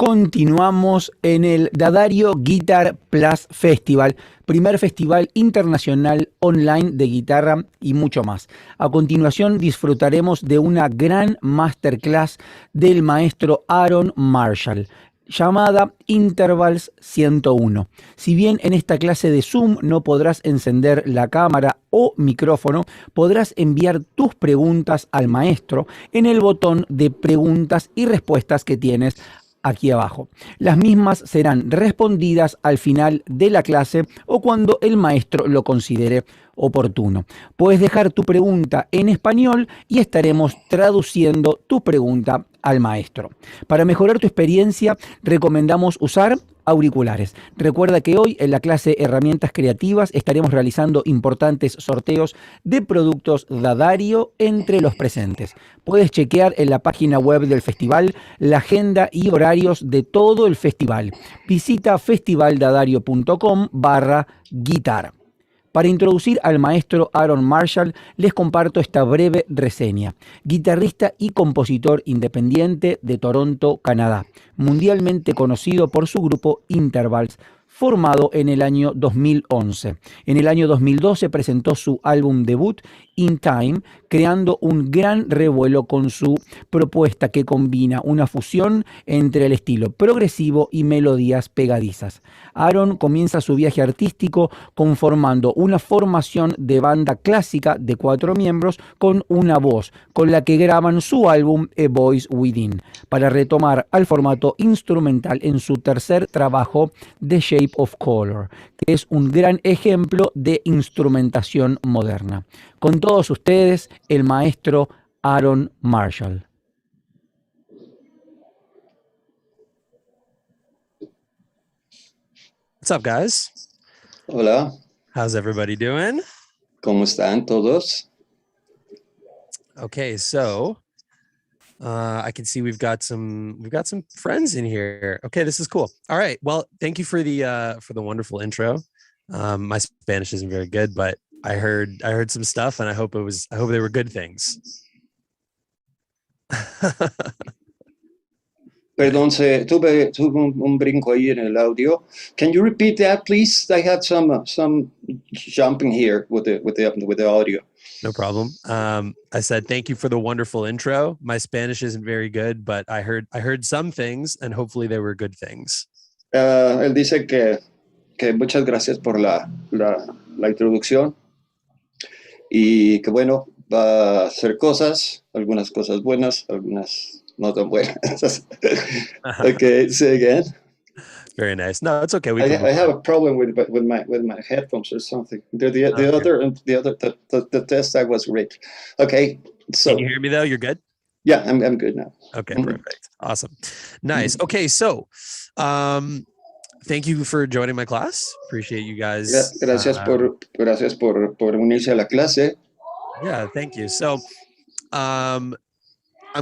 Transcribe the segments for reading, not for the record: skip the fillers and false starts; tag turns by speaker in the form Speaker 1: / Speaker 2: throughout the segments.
Speaker 1: Continuamos en el Dadario Guitar Plus Festival, primer festival internacional online de guitarra y mucho más. A continuación disfrutaremos de una gran masterclass del maestro Aaron Marshall, llamada Intervals 101. Si bien en esta clase de Zoom no podrás encender la cámara o micrófono, podrás enviar tus preguntas al maestro en el botón de preguntas y respuestas que tienes aquí abajo. Las mismas serán respondidas al final de la clase o cuando el maestro lo considere oportuno. Puedes dejar tu pregunta en español y estaremos traduciendo tu pregunta al maestro. Para mejorar tu experiencia, recomendamos usar auriculares. Recuerda que hoy en la clase Herramientas Creativas estaremos realizando importantes sorteos de productos Dadario entre los presentes. Puedes chequear en la página web del festival la agenda y horarios de todo el festival. Visita festivaldadario.com/guitar. Para introducir al maestro Aaron Marshall, les comparto esta breve reseña. Guitarrista y compositor independiente de Toronto, Canadá, mundialmente conocido por su grupo Intervals, formado en el año 2011. En el año 2012 presentó su álbum debut, In Time, creando un gran revuelo con su propuesta que combina una fusión entre el estilo progresivo y melodías pegadizas. Aaron comienza su viaje artístico conformando una formación de banda clásica de 4 miembros con una voz, con la que graban su álbum A Voice Within, para retomar al formato instrumental en su tercer trabajo, The Shape of Color, que es un gran ejemplo de instrumentación moderna. Con todos ustedes, el maestro Aaron Marshall.
Speaker 2: What's up, guys?
Speaker 3: Hola.
Speaker 2: How's everybody doing?
Speaker 3: ¿Cómo están todos?
Speaker 2: Okay, so I can see we've got some friends in here. Okay, this is cool. All right. Well, thank you for the wonderful intro. My Spanish isn't very good, but I heard some stuff, and I hope they were good things.
Speaker 3: Perdón, tuve un brinco ahí en el audio. Can you repeat that, please? I had some jumping here with the audio.
Speaker 2: No problem. I said thank you for the wonderful intro. My Spanish isn't very good, but I heard some things, and hopefully they were good things.
Speaker 3: Él dice que muchas gracias por la introducción y que bueno, va a hacer cosas, algunas cosas buenas, algunas no tan buenas. Okay, say again.
Speaker 2: Very nice. No, it's okay.
Speaker 3: I have a problem with my headphones or something. The test I was great. Okay, so
Speaker 2: can you hear me though? You're good.
Speaker 3: Yeah, I'm good now.
Speaker 2: Okay, perfect. Awesome. Nice. Okay, so thank you for joining my class. Appreciate you guys.
Speaker 3: Gracias por unirse a la clase.
Speaker 2: Yeah, thank you. So I'm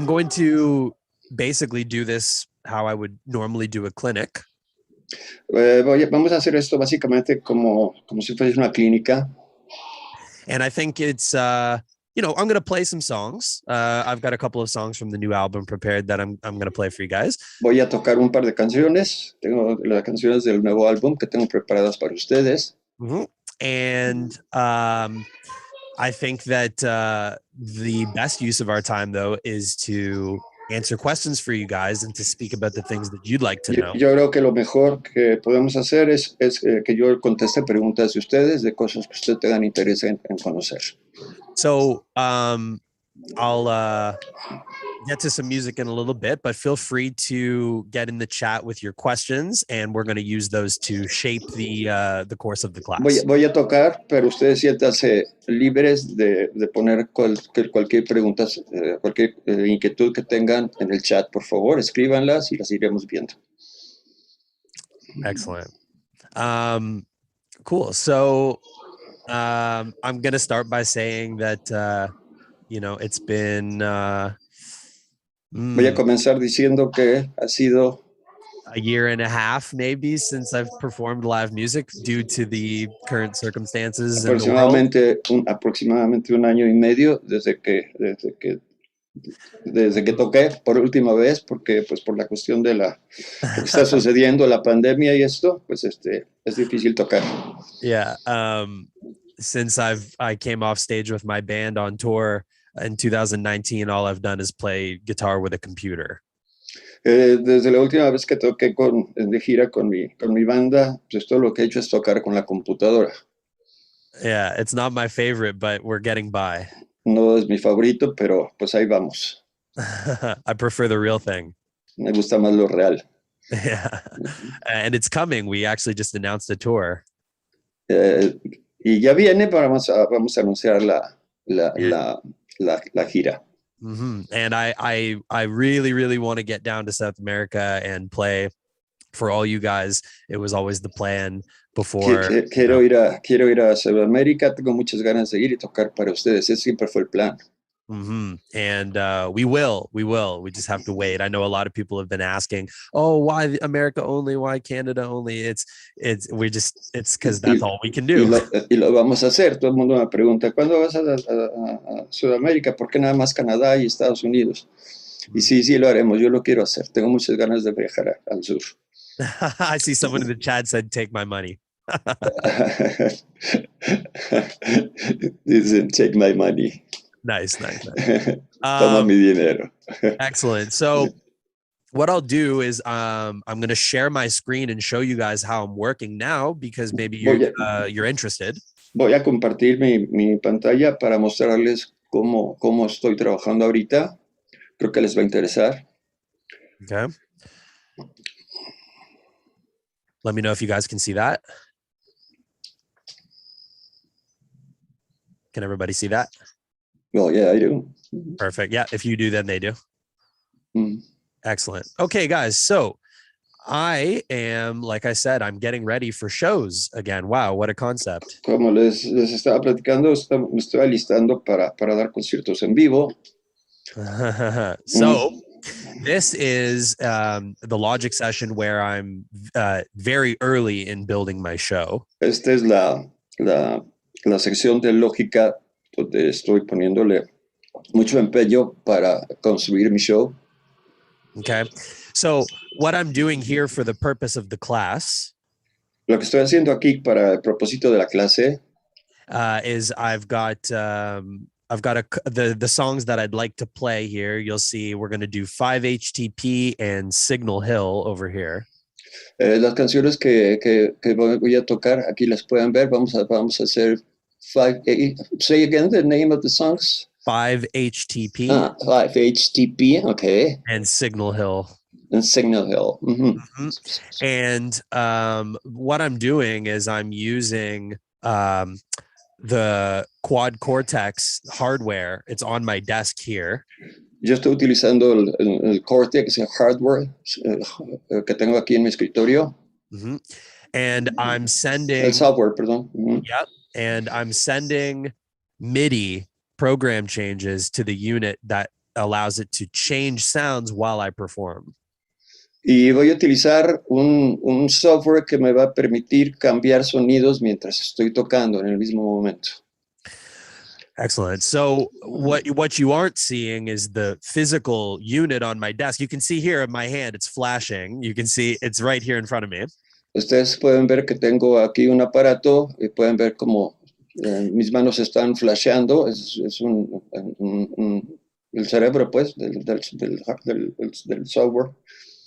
Speaker 2: going to basically do this how I would normally do a clinic.
Speaker 3: Vamos a hacer esto básicamente como si fuese una clínica.
Speaker 2: And I think it's I'm going to play some songs. I've got a couple of songs from the new album prepared that I'm going to play for you guys.
Speaker 3: Voy a tocar un par de canciones. Tengo las canciones del nuevo álbum que tengo preparadas para ustedes.
Speaker 2: Mm-hmm. And I think that the best use of our time, though, is to answer questions for you guys and to speak about the things that you'd like to know.
Speaker 3: Yo creo que lo mejor que podemos hacer es que yo conteste preguntas de ustedes, de cosas que ustedes tengan interés en conocer.
Speaker 2: So I'll get to some music in a little bit, but feel free to get in the chat with your questions, and we're going to use those to shape the course of the class.
Speaker 3: Voy a tocar, pero ustedes siéntanse libres de poner cualquier pregunta, cualquier inquietud que tengan en el chat, por favor, escríbanlas y las iremos viendo.
Speaker 2: Excellent. Cool. So I'm going to start by saying that it's been
Speaker 3: voy a comenzar diciendo que ha sido
Speaker 2: a year and a half maybe since I've performed live music due to the current circumstances in the world.
Speaker 3: Aproximadamente un año y medio desde que desde que toqué por última vez, porque pues por la cuestión de lo que está sucediendo, la pandemia y esto, pues es difícil tocar.
Speaker 2: Yeah. Since I came off stage with my band on tour in 2019, all I've done is play guitar with a computer.
Speaker 3: Desde la última vez que toqué de gira con mi banda, pues todo lo que he hecho es tocar con la computadora.
Speaker 2: Yeah, it's not my favorite, but we're getting by.
Speaker 3: No es mi favorito, pero pues ahí vamos.
Speaker 2: I prefer the real thing.
Speaker 3: Me gusta más lo real.
Speaker 2: Yeah. And it's coming. We actually just announced a tour.
Speaker 3: Y ya viene, vamos a anunciar la gira.
Speaker 2: Mm-hmm. And I really, really want to get down to South America and play for all you guys. It was always the plan before.
Speaker 3: Quiero ir a Sudamérica, tengo muchas ganas de ir y tocar para ustedes. Ese siempre fue el plan.
Speaker 2: Mm-hmm. And we will. We just have to wait. I know a lot of people have been asking, "Oh, why America only? Why Canada only?" It's because that's all we can do.
Speaker 3: Y lo vamos a hacer. Todo el mundo me pregunta, ¿cuándo vas a Sudamérica? ¿Por qué nada más Canadá y Estados Unidos? Y sí lo haremos. Yo lo quiero hacer. Tengo muchas ganas de viajar al sur.
Speaker 2: I see someone in the chat said, "Take my money."
Speaker 3: Dicen, take my money.
Speaker 2: Nice.
Speaker 3: Toma mi dinero.
Speaker 2: Excellent. So what I'll do is I'm going to share my screen and show you guys how I'm working now, because maybe you're interested.
Speaker 3: Voy a compartir mi pantalla para mostrarles cómo estoy trabajando ahorita. Creo que les va a interesar.
Speaker 2: Okay. Let me know if you guys can see that. Can everybody see that?
Speaker 3: Oh, yeah, I do.
Speaker 2: Perfect. Yeah, if you do, then they do.
Speaker 3: Mm.
Speaker 2: Excellent. Okay, guys. So I am, like I said, I'm getting ready for shows again. Wow, what a concept.
Speaker 3: Como les estaba platicando, me estoy alistando para dar conciertos en vivo.
Speaker 2: So this is the Logic session where I'm very early in building my show.
Speaker 3: Esta es la sección de lógica donde estoy poniéndole mucho empeño para construir mi show.
Speaker 2: Okay. So what I'm doing here for the purpose of the class
Speaker 3: Lo que estoy haciendo aquí para el propósito de la clase
Speaker 2: is I've got the songs that I'd like to play here. You'll see we're going to do 5-HTP and Signal Hill over here.
Speaker 3: Las canciones que voy a tocar, aquí las pueden ver. Vamos a hacer say again the name of the songs.
Speaker 2: 5-HTP.
Speaker 3: 5-HTP, okay.
Speaker 2: And Signal Hill.
Speaker 3: And Signal Hill. Mm-hmm.
Speaker 2: Mm-hmm. And what I'm doing is I'm using the Quad Cortex hardware. It's on my desk here.
Speaker 3: Yo estoy utilizando el Cortex, el hardware que tengo aquí en mi escritorio.
Speaker 2: Mm-hmm. And I'm sending...
Speaker 3: El software, perdón. Mm-hmm.
Speaker 2: Yep. And I'm sending MIDI program changes to the unit that allows it to change sounds while I perform.
Speaker 3: Y voy a utilizar un software que me va a permitir cambiar sonidos mientras estoy tocando en el mismo momento.
Speaker 2: Excellent. So what you aren't seeing is the physical unit on my desk. You can see here in my hand, it's flashing. You can see it's right here in front of me.
Speaker 3: Ustedes pueden ver que tengo aquí un aparato y pueden ver cómo mis manos están flasheando. Es el cerebro, pues, del software.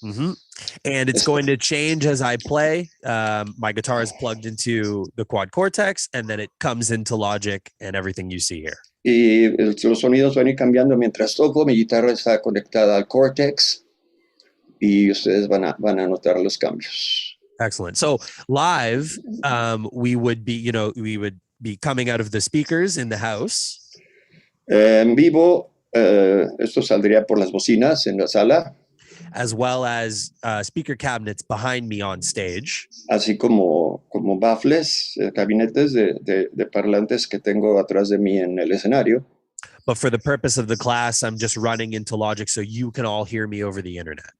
Speaker 2: Mm-hmm. And it's going to change as I play. My guitar is plugged into the Quad Cortex, and then it comes into Logic and everything you see here.
Speaker 3: Y los sonidos van a ir cambiando mientras toco. Mi guitarra está conectada al Cortex y ustedes van a notar los cambios.
Speaker 2: Excellent. So live, we would be coming out of the speakers in the house.
Speaker 3: En vivo, esto saldría por las bocinas en la sala.
Speaker 2: As well as speaker cabinets behind me on stage.
Speaker 3: Así como baffles, gabinetes de parlantes que tengo atrás de mí en el escenario.
Speaker 2: But for the purpose of the class, I'm just running into Logic so you can all hear me over the internet.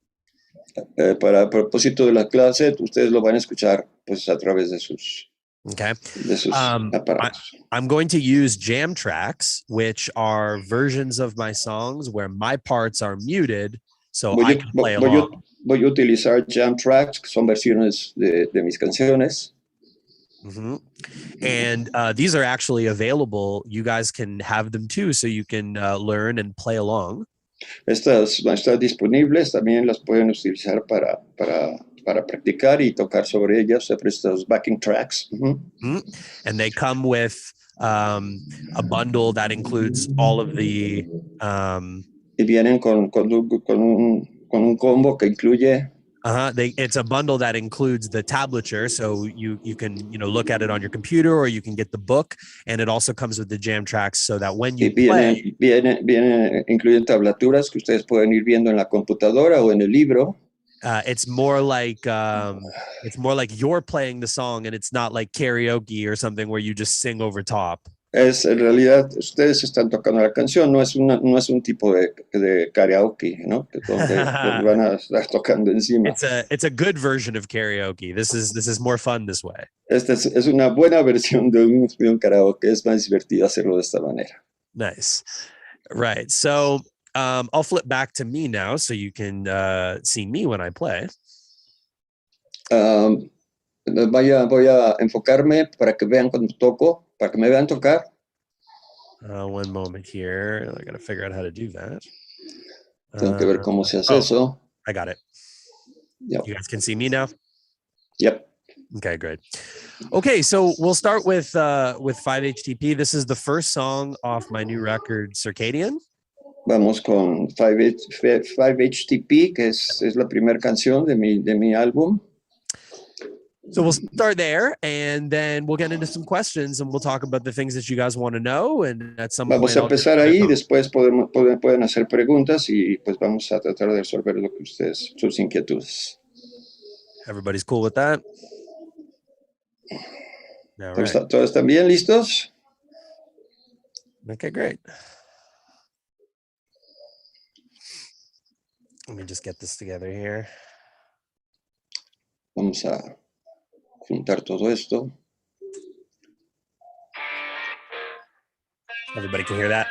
Speaker 3: Para el propósito de la clase, ustedes lo van a escuchar pues a través de sus
Speaker 2: Okay.
Speaker 3: de sus aparatos.
Speaker 2: I'm going to use jam tracks, which are versions of my songs where my parts are muted, so I can play along.
Speaker 3: Voy a utilizar jam tracks, que son versiones de mis canciones.
Speaker 2: Mm-hmm. And these are actually available. You guys can have them too, so you can learn and play along.
Speaker 3: Estas van a estar disponibles, también las pueden utilizar para practicar y tocar sobre ellas, sobre estos backing tracks.
Speaker 2: Mm-hmm. And they come with a bundle that includes all of the...
Speaker 3: y vienen con un combo que incluye...
Speaker 2: It's a bundle that includes the tablature, so you can look at it on your computer, or you can get the book, and it also comes with the jam tracks, so that when you play,
Speaker 3: incluyen tablaturas que ustedes pueden ir viendo en la computadora o en el libro.
Speaker 2: It's more like you're playing the song, and it's not like karaoke or something where you just sing over top.
Speaker 3: En realidad ustedes están tocando la canción, no es un tipo de karaoke, ¿no? Donde van a estar tocando encima.
Speaker 2: It's a good version of karaoke. This is more fun this way.
Speaker 3: Esta es una buena versión de un karaoke. Es más divertido hacerlo de esta manera.
Speaker 2: Nice. Right. So I'll flip back to me now, so you can see me when I play.
Speaker 3: Voy a enfocarme para que vean cuando toco, para que me vean tocar.
Speaker 2: One moment here. I got to figure out how to do that.
Speaker 3: Tengo que ver cómo se hace eso.
Speaker 2: I got it.
Speaker 3: Yep.
Speaker 2: You guys can see me now?
Speaker 3: Yep.
Speaker 2: Okay, great. Okay, so we'll start with 5-HTP. This is the first song off my new record, Circadian.
Speaker 3: Vamos con 5-HTP, que es la primera canción de mi álbum.
Speaker 2: So we'll start there, and then we'll get into some questions, and we'll talk about the things that you guys want to know. And at some
Speaker 3: vamos
Speaker 2: point,
Speaker 3: a empezar ahí, después pueden hacer preguntas y pues vamos a tratar de resolver lo que sus inquietudes.
Speaker 2: Everybody's cool with that? All right.
Speaker 3: ¿Todos están bien listos?
Speaker 2: Okay, great. Let me just get this together here.
Speaker 3: Vamos a juntar todo esto.
Speaker 2: Everybody can hear that?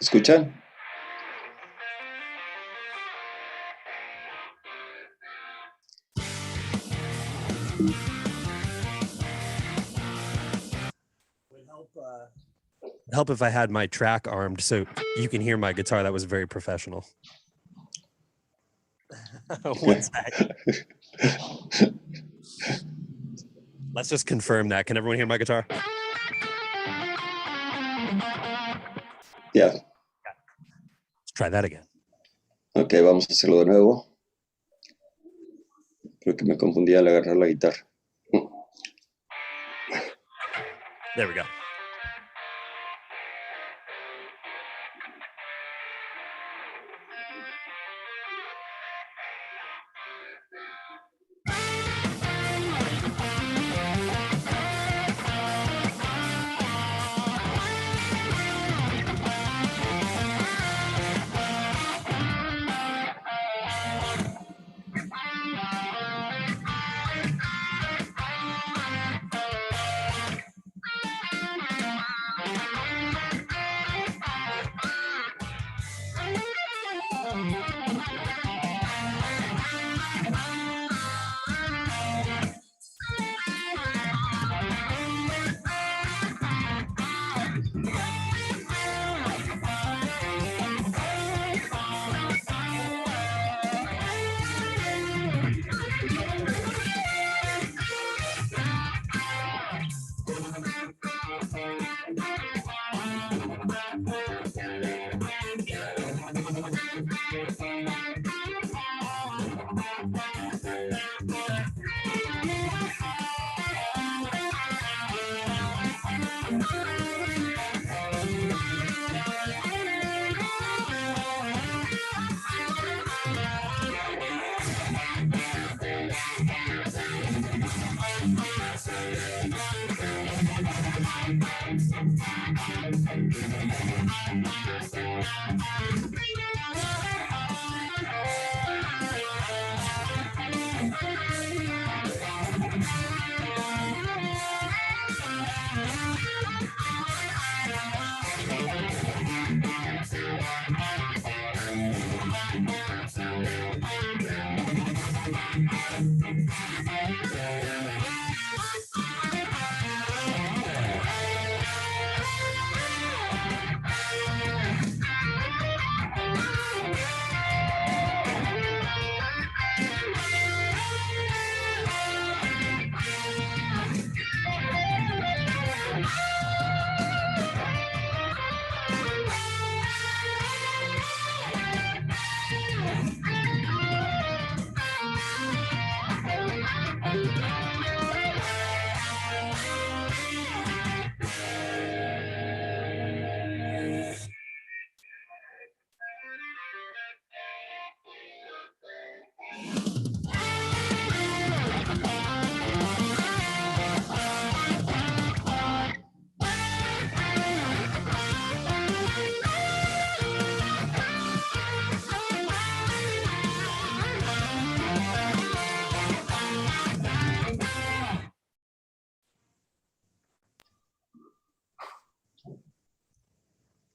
Speaker 3: ¿Escuchan?
Speaker 2: It'd help if I had my track armed so you can hear my guitar. That was very professional. One sec. Let's just confirm that. Can everyone hear my guitar?
Speaker 3: Yeah.
Speaker 2: Let's try that again.
Speaker 3: Ok, vamos a hacerlo de nuevo. Creo que me confundí al agarrar la guitarra.
Speaker 2: There we go.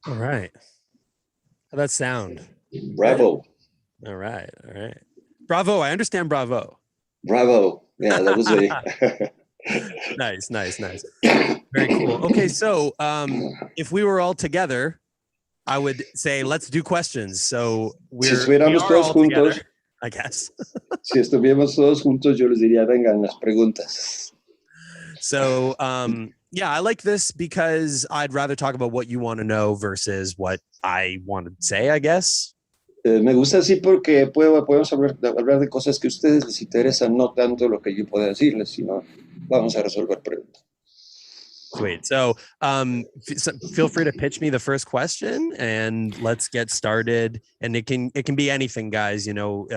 Speaker 2: All right. How'd that sound?
Speaker 3: Bravo.
Speaker 2: All right. All right. Bravo. I understand bravo.
Speaker 3: Bravo. Yeah, that was a
Speaker 2: Nice, nice, nice. Very cool. Okay, so if we were all together, I would say let's do questions. So
Speaker 3: Si
Speaker 2: we
Speaker 3: estuviéramos
Speaker 2: are
Speaker 3: todos
Speaker 2: all
Speaker 3: juntos,
Speaker 2: together, I guess.
Speaker 3: si estuviéramos todos juntos, yo les diría, vengan las preguntas.
Speaker 2: So yeah, I like this because I'd rather talk about what you want to know versus what I want to say, I guess.
Speaker 3: Me gusta así porque podemos hablar de cosas que a ustedes les interesan, no tanto lo que yo pueda decirles, sino vamos a resolver preguntas.
Speaker 2: Sweet. So feel free to pitch me the first question and let's get started. And it can be anything, guys. You know,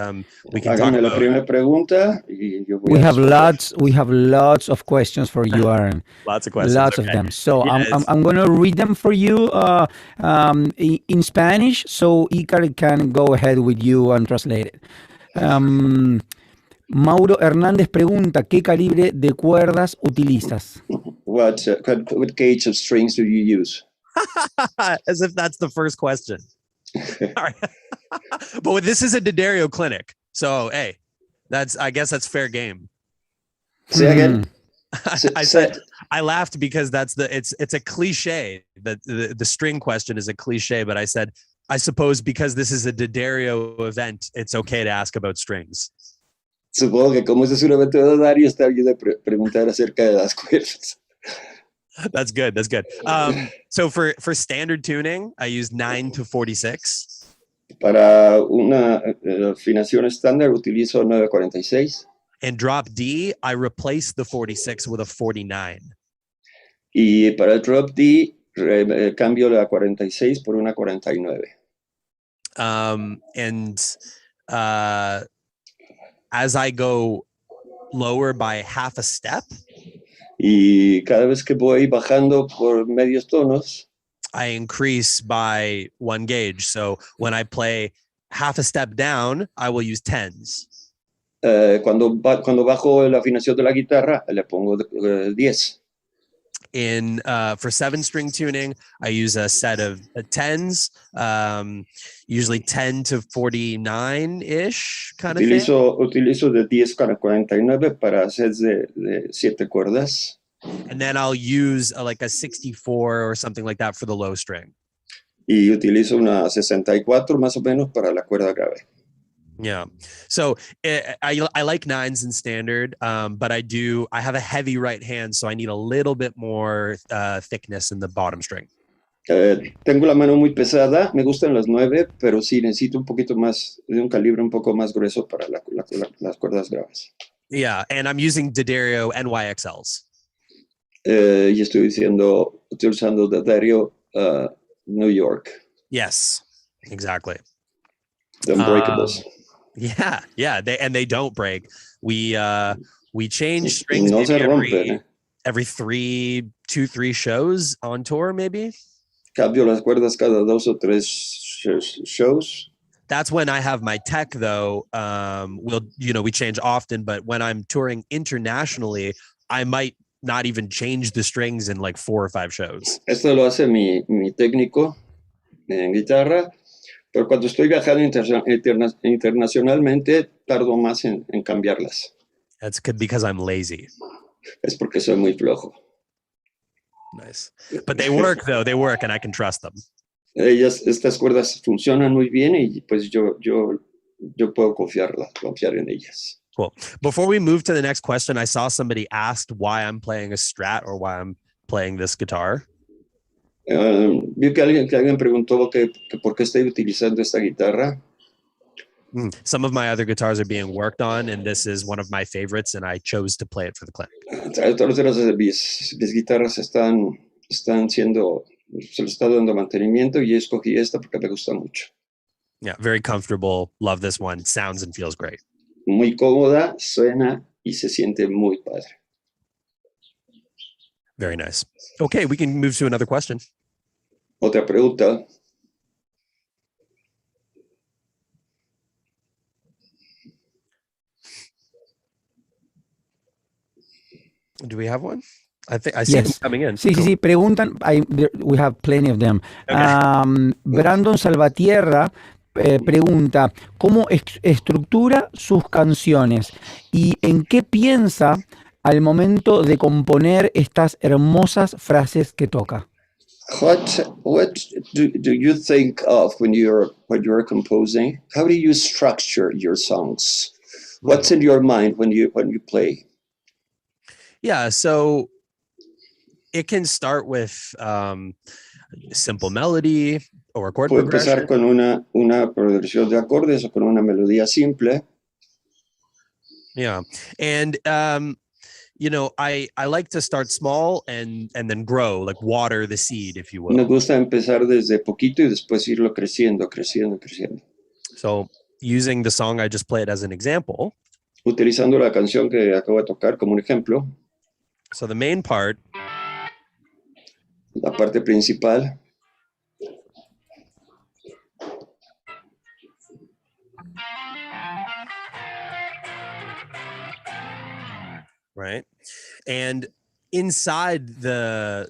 Speaker 2: we can talk
Speaker 3: Háganme la
Speaker 2: about.
Speaker 3: primera pregunta y yo voy
Speaker 1: We
Speaker 3: a
Speaker 1: have
Speaker 3: responder.
Speaker 1: lots of questions for you, Aaron.
Speaker 2: Lots of questions.
Speaker 1: Lots
Speaker 2: okay.
Speaker 1: of them. So
Speaker 2: Yeah,
Speaker 1: I'm going to read them for you in Spanish, so Icar can go ahead with you and translate it. Mauro Hernández pregunta, ¿qué calibre de cuerdas utilizas?
Speaker 3: What gauge of strings do you use?
Speaker 2: as if that's the first question. All right. But this is a D'Addario clinic. So, hey, I guess that's fair game.
Speaker 3: Say again.
Speaker 2: I said I laughed because it's a cliche that the string question is a cliche, but I said, I suppose because this is a D'Addario event, it's okay to ask about strings.
Speaker 3: Supongo que como este es un evento de Dario, está bien de preguntar acerca de las cuerdas.
Speaker 2: That's good. That's good. So for standard tuning, I use 9 to 46.
Speaker 3: Para una afinación estándar utilizo 946.
Speaker 2: And drop D, I replace the 46 with a 49.
Speaker 3: Y para el drop D, cambio la 46 por una 49.
Speaker 2: As I go lower by half a step,
Speaker 3: y cada vez que voy bajando por medios tonos,
Speaker 2: I increase by 1 gauge. So when I play half a step down, I will use tens.
Speaker 3: Cuando bajo la afinación de la guitarra, le pongo 10.
Speaker 2: For 7-string tuning, I use a set of tens, usually 10 to 49-ish kind of thing.
Speaker 3: Utilizo de 10 a 49 para sets de 7 cuerdas.
Speaker 2: And then I'll use like a 64 or something like that for the low string.
Speaker 3: Y utilizo una 64 más o menos para la cuerda grave.
Speaker 2: Yeah. So I like 9s in standard, but I have a heavy right hand, so I need a little bit more thickness in the bottom string.
Speaker 3: Tengo la mano muy pesada, me gustan las 9, pero sí necesito un poquito más, de un calibre un poco más grueso para las cuerdas graves.
Speaker 2: Yeah, and I'm using D'Addario NYXLs.
Speaker 3: Y estoy utilizando D'Addario New York.
Speaker 2: Yes, exactly.
Speaker 3: The Unbreakables.
Speaker 2: Yeah, they don't break. We change strings
Speaker 3: no se rompen,
Speaker 2: every 3 shows on tour, maybe.
Speaker 3: Cambio las cuerdas cada 2 o 3 shows.
Speaker 2: That's when I have my tech, though. We change often, but when I'm touring internationally, I might not even change the strings in like 4 or 5 shows.
Speaker 3: Esto lo hace mi técnico en guitarra, pero cuando estoy viajando internacionalmente, tardo más en cambiarlas.
Speaker 2: That's good because I'm lazy.
Speaker 3: Es porque soy muy flojo.
Speaker 2: Nice. But they work, though. They work, and I can trust them.
Speaker 3: Estas cuerdas funcionan muy bien y pues yo puedo confiar en ellas.
Speaker 2: Cool. Before we move to the next question, I saw somebody asked why I'm playing a Strat or why I'm playing this guitar.
Speaker 3: Vi que alguien preguntó que por qué estoy utilizando esta guitarra.
Speaker 2: Some of my other guitars are being worked on, and this is one of my favorites, and I chose to play it for the clinic.
Speaker 3: Todas mis guitarras están siendo, se le está dando mantenimiento y escogí esta porque me gusta mucho.
Speaker 2: Yeah, very comfortable. Love this one. Sounds and feels great.
Speaker 3: Muy cómoda, suena y se siente muy padre.
Speaker 2: Very nice. Okay, we can move to another question.
Speaker 3: Otra pregunta.
Speaker 2: Do we have one? I think I see them
Speaker 1: Yes.
Speaker 2: coming in.
Speaker 1: Sí, sí,
Speaker 2: Cool.
Speaker 1: sí, preguntan, we have plenty of them. Brandon Salvatierra pregunta, ¿cómo estructura sus canciones y en qué piensa al momento de componer estas hermosas frases que toca?
Speaker 3: What do you think of when you're composing? How do you structure your songs? What's in your mind when you play?
Speaker 2: Yeah, so it can start with simple melody or chord
Speaker 3: Puede empezar
Speaker 2: progression.
Speaker 3: con una progresión de acordes o con una melodía simple.
Speaker 2: Yeah, and you know, I like to start small and then grow, like water the seed, if you
Speaker 3: Me
Speaker 2: will.
Speaker 3: gusta empezar desde poquito y después irlo creciendo, creciendo, creciendo.
Speaker 2: So using the song I just played as an example.
Speaker 3: Utilizando la canción que acabo de tocar como un ejemplo,
Speaker 2: So the main part
Speaker 3: la parte principal,
Speaker 2: right? And inside the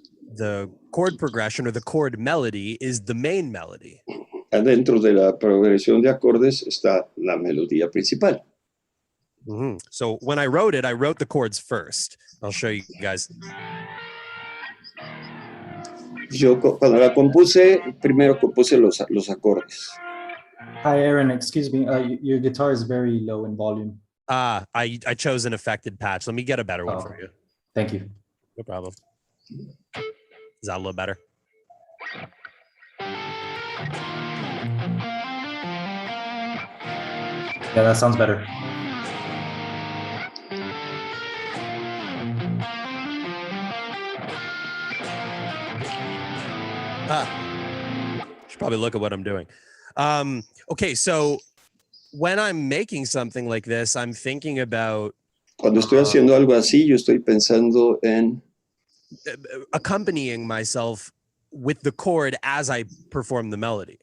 Speaker 2: chord progression or the chord melody is the main melody.
Speaker 3: adentro de la progresión de acordes está la melodía principal.
Speaker 2: So when I wrote it, I wrote the chords first. I'll show you guys.
Speaker 3: Yo cuando la compuse, primero compuse los acordes.
Speaker 4: Hi, Aaron. Excuse me. Your guitar is very low in volume.
Speaker 2: I chose an affected patch. Let me get a better one for you.
Speaker 4: Thank you.
Speaker 2: No problem. Is that a little better?
Speaker 4: Yeah, that sounds better.
Speaker 2: Should probably look at what I'm doing. Okay, so when I'm making something like this, I'm thinking about
Speaker 3: Cuando estoy haciendo algo así, yo estoy pensando en
Speaker 2: accompanying myself with the chord as I perform the melody.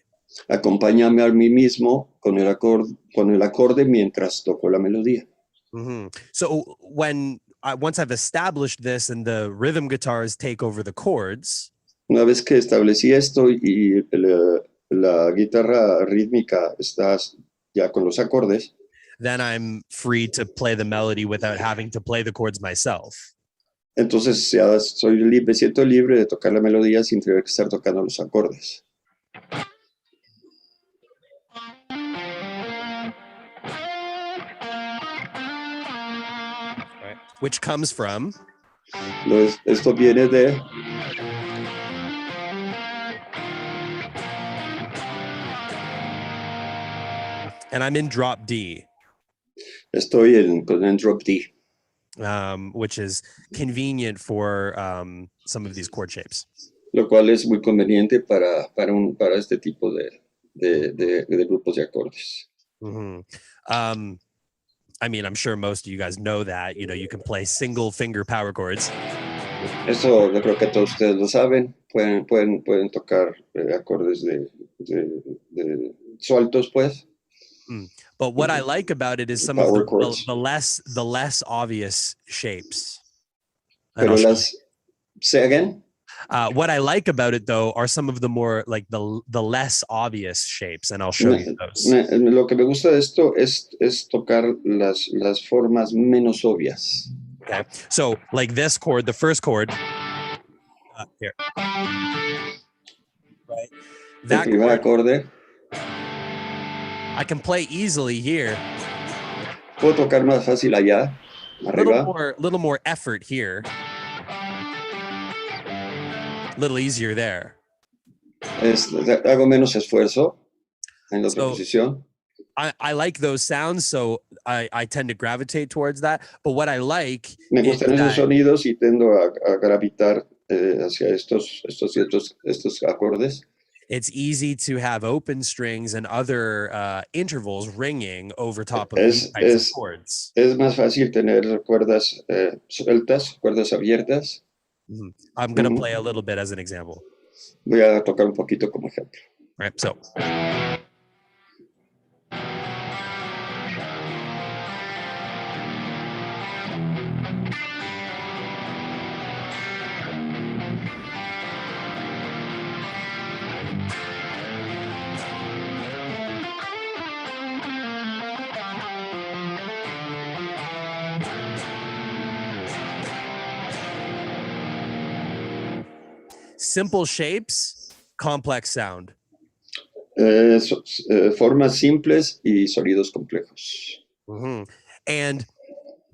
Speaker 3: acompañarme a mí mismo con el acorde mientras toco la melodía.
Speaker 2: So once I've established this and the rhythm guitars take over the chords,
Speaker 3: Una vez que establecí esto y la guitarra rítmica está ya con los acordes,
Speaker 2: then I'm free to play the melody without having to play the chords myself.
Speaker 3: entonces ya me siento libre de tocar la melodía sin tener que estar tocando los acordes.
Speaker 2: Which comes from
Speaker 3: Esto viene de
Speaker 2: and I'm in drop D,
Speaker 3: estoy con el drop D,
Speaker 2: which is convenient for some of these chord shapes.
Speaker 3: lo cual es muy conveniente para este tipo de grupos de acordes.
Speaker 2: I mean, I'm sure most of you guys know that, you know, you can play single finger power chords.
Speaker 3: Eso yo creo que todos ustedes lo saben. Pueden tocar acordes de sueltos, pues.
Speaker 2: But what I like about it is some of the less obvious shapes.
Speaker 3: Pero say again?
Speaker 2: What I like about it, though, are some of the more like the less obvious shapes, and I'll show you those.
Speaker 3: Lo que me gusta de esto es tocar las formas menos obvias.
Speaker 2: Okay, so like this chord, the first chord, here, right? That
Speaker 3: El primer
Speaker 2: chord,
Speaker 3: acorde.
Speaker 2: I can play easily here.
Speaker 3: Puedo tocar más fácil allá, arriba.
Speaker 2: Little more effort here. Little easier there.
Speaker 3: Hago menos esfuerzo en la otra posición.
Speaker 2: I like those sounds, so I tend to gravitate towards that. But what I like
Speaker 3: Me gustan esos sonidos y tendo a gravitar hacia estos acordes.
Speaker 2: It's easy to have open strings and other intervals ringing over top of these types of chords.
Speaker 3: Es más fácil tener cuerdas sueltas, cuerdas abiertas.
Speaker 2: I'm going to play a little bit as an example.
Speaker 3: Voy a tocar un poquito como ejemplo.
Speaker 2: All right, so. simple shapes, complex sound.
Speaker 3: Formas simples y sonidos complejos.
Speaker 2: Mm-hmm. And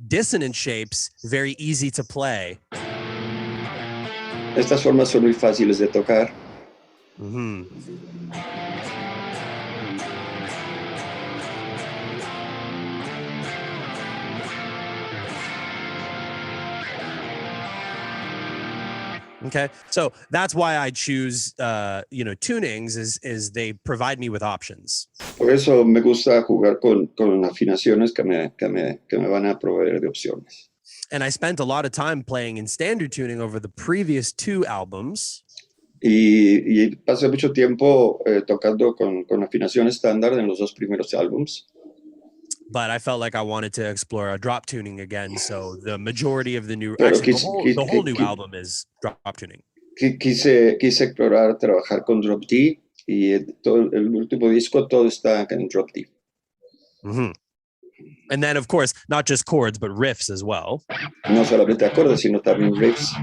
Speaker 2: dissonant shapes, very easy to play.
Speaker 3: Estas formas son muy fáciles de tocar.
Speaker 2: Mm-hmm. Okay, so that's why I choose, tunings is they provide me with options.
Speaker 3: Por eso me gusta jugar con afinaciones que me van a proveer de opciones.
Speaker 2: And I spent a lot of time playing in standard tuning over the previous 2 albums.
Speaker 3: Y pasé mucho tiempo tocando con afinación estándar en los 2 primeros álbums.
Speaker 2: But I felt like I wanted to explore a drop tuning again. So the majority of the new,
Speaker 3: Pero
Speaker 2: actually, the whole new album is drop tuning.
Speaker 3: Quise explorar, trabajar con drop D y el último disco todo está en drop D.
Speaker 2: Mm-hmm. And then, of course, not just chords, but riffs as well.
Speaker 3: No solamente acordes, sino también riffs.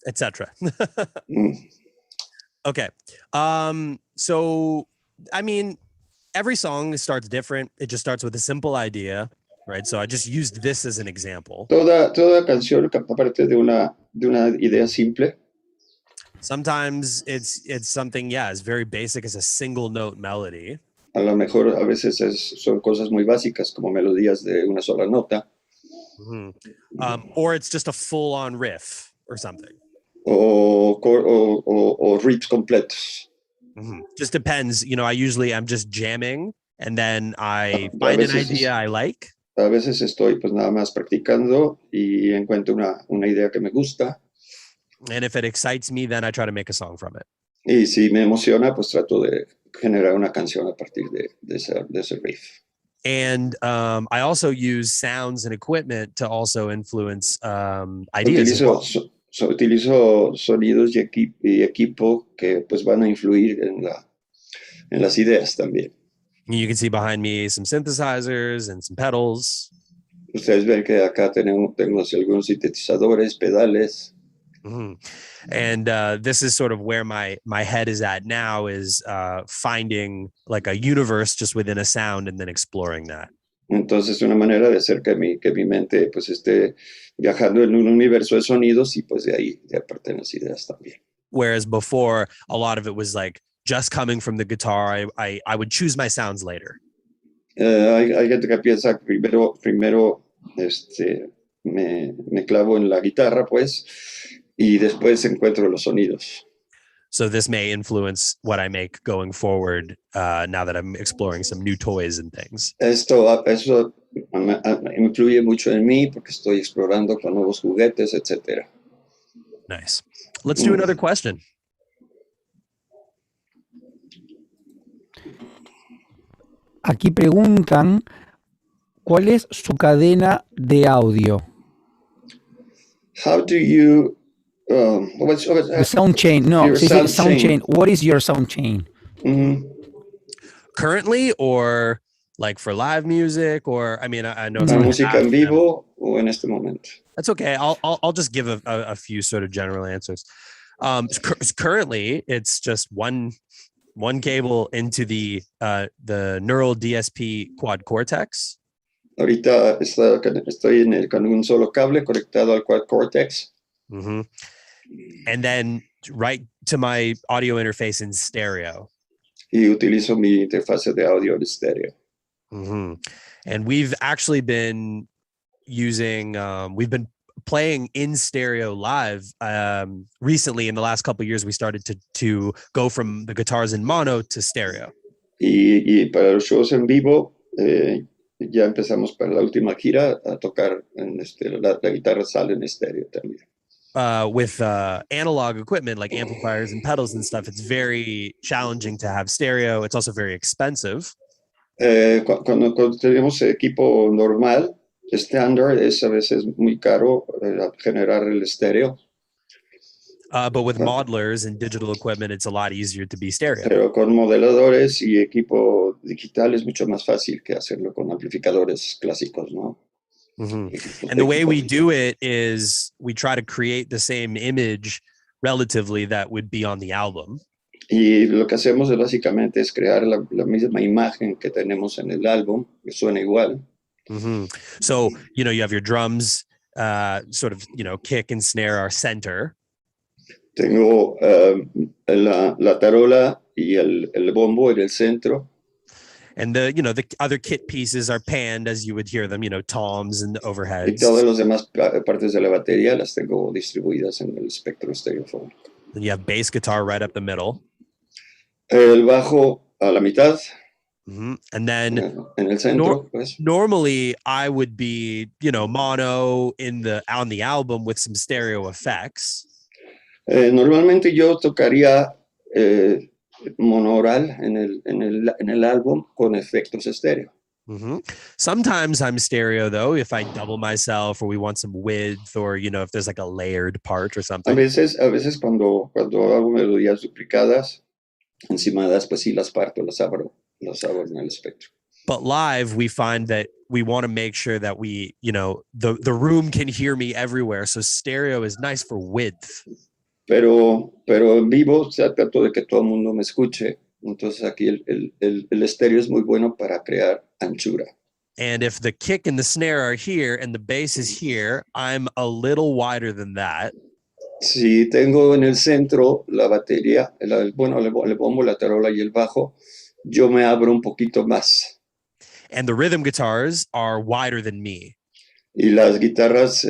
Speaker 2: Etc. Okay. So, I mean, every song starts different. It just starts with a simple idea, right? So I just used this as an example.
Speaker 3: Toda canción parte de una idea simple.
Speaker 2: Sometimes it's something, it's very basic as a single note melody.
Speaker 3: A lo mejor a veces son cosas muy básicas como melodías de una sola nota.
Speaker 2: Mm-hmm. Or it's just a full-on riff or something.
Speaker 3: O riffs completos.
Speaker 2: Mm-hmm. Just depends. I'm just jamming and then I find an idea I like.
Speaker 3: A veces estoy pues nada más practicando y encuentro una idea que me gusta.
Speaker 2: And if it excites me, then I try to make a song from it.
Speaker 3: Y si me emociona, pues trato de generar una canción a partir de ese riff.
Speaker 2: And I also use sounds and equipment to also influence ideas.
Speaker 3: Utilizo sonidos y equipo que pues van a influir en las ideas también.
Speaker 2: You can see behind me some synthesizers and some pedals.
Speaker 3: Ustedes ven que acá tengo algunos sintetizadores, pedales.
Speaker 2: Mm-hmm. And this is sort of where my head is at now, is finding like a universe just within a sound and then exploring that.
Speaker 3: Entonces, una manera de hacer que mi mente pues esté viajando en un universo de sonidos y pues de ahí parten las ideas también.
Speaker 2: Whereas before, a lot of it was like just coming from the guitar. I would choose my sounds later.
Speaker 3: Hay gente que piensa que primero me clavo en la guitarra, pues, y después encuentro los sonidos.
Speaker 2: So this may influence what I make going forward now that I'm exploring some new toys and things.
Speaker 3: Eso influye mucho en mí porque estoy explorando con nuevos juguetes, etc.
Speaker 2: Nice. Let's do another question.
Speaker 1: Aquí preguntan, ¿cuál es su cadena de audio?
Speaker 3: How do you
Speaker 1: The sound chain. No,
Speaker 3: your
Speaker 1: sound chain. What is your sound chain?
Speaker 3: Mm-hmm.
Speaker 2: Currently, or like for live music, or I know it's
Speaker 3: música en vivo o en este momento.
Speaker 2: That's okay. I'll just give a few sort of general answers. Currently, it's just one cable into the neural DSP quad cortex.
Speaker 3: Ahorita estoy con un solo cable conectado al quad cortex.
Speaker 2: Mm-hmm. And then right to my audio interface in stereo.
Speaker 3: Y utilizo mi interfaz de audio en estéreo.
Speaker 2: Mm-hmm. And we've actually been using, we've been playing in stereo live. Recently, in the last couple of years, we started to go from the guitars in mono to stereo.
Speaker 3: Y para los shows en vivo, ya empezamos para la última gira a tocar en la guitarra sale en estéreo también.
Speaker 2: With analog equipment like amplifiers and pedals and stuff, it's very challenging to have stereo. It's also very expensive.
Speaker 3: Cuando tenemos equipo normal, estándar, es a veces muy caro generar el estéreo.
Speaker 2: But with
Speaker 3: Ah,
Speaker 2: modelers and digital equipment, it's a lot easier to be stereo.
Speaker 3: pero con modeladores y equipo digital es mucho más fácil que hacerlo con amplificadores clásicos, ¿no?
Speaker 2: Mhm.
Speaker 3: Equipos-
Speaker 2: And the way we
Speaker 3: equipos-
Speaker 2: do it is we try to create the same image relatively that would be on the album.
Speaker 3: Y lo que hacemos es básicamente es crear la misma imagen que tenemos en el álbum, que suena igual.
Speaker 2: Mhm. So, you know, you have your drums, sort of, you know, kick and snare are center.
Speaker 3: Tengo la tarola y el bombo en el centro.
Speaker 2: And the, you know, the other kit pieces are panned as you would hear them, you know, toms and
Speaker 3: Y
Speaker 2: overheads.
Speaker 3: todas las demás partes de la batería las tengo distribuidas en el espectro estereofónico.
Speaker 2: Then you have bass guitar right up the middle.
Speaker 3: El bajo a la mitad,
Speaker 2: Mhm. And then
Speaker 3: en el centro, pues.
Speaker 2: normally I would be, you know, mono on the album with some stereo effects.
Speaker 3: Normalmente yo tocaría monaural en el álbum con efectos estéreo.
Speaker 2: Mhm. Sometimes I'm stereo though, if I double myself or we want some width or, you know, if there's like a layered part or
Speaker 3: A
Speaker 2: something.
Speaker 3: veces cuando hago melodías duplicadas, encimadas, pues sí las parto, las abro en el espectro.
Speaker 2: But live, we find that we want to make sure that we, you know, the room can hear me everywhere. So stereo is nice for width.
Speaker 3: Pero en vivo trato de que todo el mundo me escuche. Entonces aquí el estéreo es muy bueno para crear anchura.
Speaker 2: And if the kick and the snare are here and the bass is here, I'm a little wider than that.
Speaker 3: Si tengo en el centro la batería, el bombo, la tarola y el bajo, yo me abro un poquito más.
Speaker 2: And the rhythm guitars are wider than me.
Speaker 3: Y las guitarras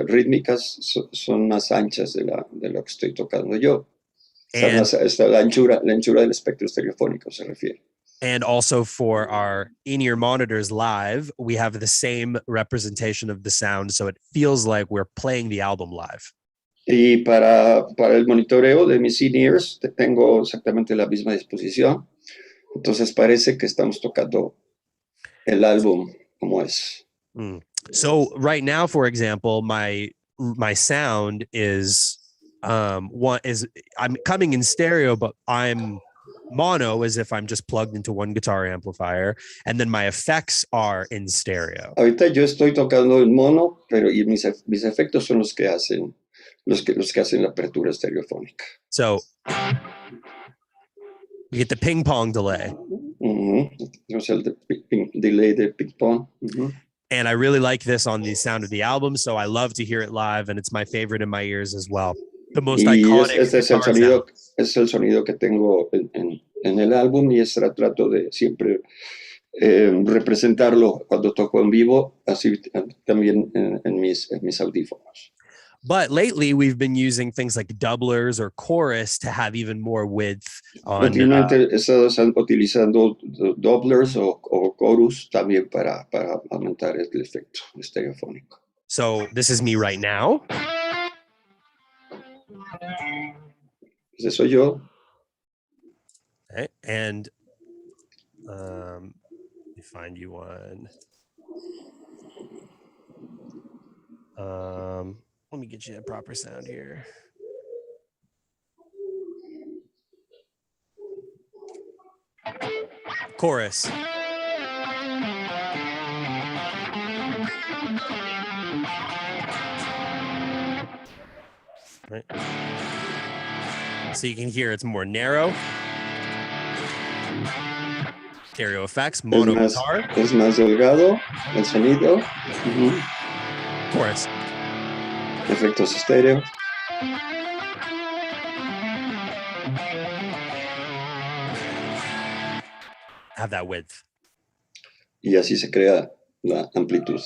Speaker 3: rítmicas son más anchas de lo que estoy tocando yo.
Speaker 2: And,
Speaker 3: La anchura del espectro estereofónico se refiere.
Speaker 2: and also for our in-ear monitors live, we have the same representation of the sound. So it feels like we're playing the album live.
Speaker 3: Y para el monitoreo de mis in-ears tengo exactamente la misma disposición. Entonces parece que estamos tocando el álbum como es.
Speaker 2: Mm. So right now, for example, my sound is I'm coming in stereo, but I'm mono as if I'm just plugged into one guitar amplifier, and then my effects are in stereo.
Speaker 3: Ahorita yo estoy tocando en mono, pero y mis efectos son los que hacen la apertura estereofónica.
Speaker 2: So you get the ping pong delay.
Speaker 3: O sea, el delay de ping pong.
Speaker 2: And I really like this on the sound of the album, so I love to hear it live, and it's my favorite in my ears as well. The most iconic.
Speaker 3: Este es el sonido que tengo en el álbum y trato de siempre representarlo cuando toco en vivo, así también en mis audífonos.
Speaker 2: But lately, we've been using things like doublers or chorus to have even more width on.
Speaker 3: Últimamente he estado utilizando doublers o chorus también para aumentar el efecto estereofónico.
Speaker 2: So this is me right now.
Speaker 3: Ese soy yo.
Speaker 2: Okay. And let me find you one. Let me get you a proper sound here. Chorus. Right. So you can hear it's more narrow. Stereo effects, mono guitar.
Speaker 3: Es más delgado el sonido.
Speaker 2: Chorus.
Speaker 3: Efectos estéreo.
Speaker 2: Have that width.
Speaker 3: Y así se crea la amplitud.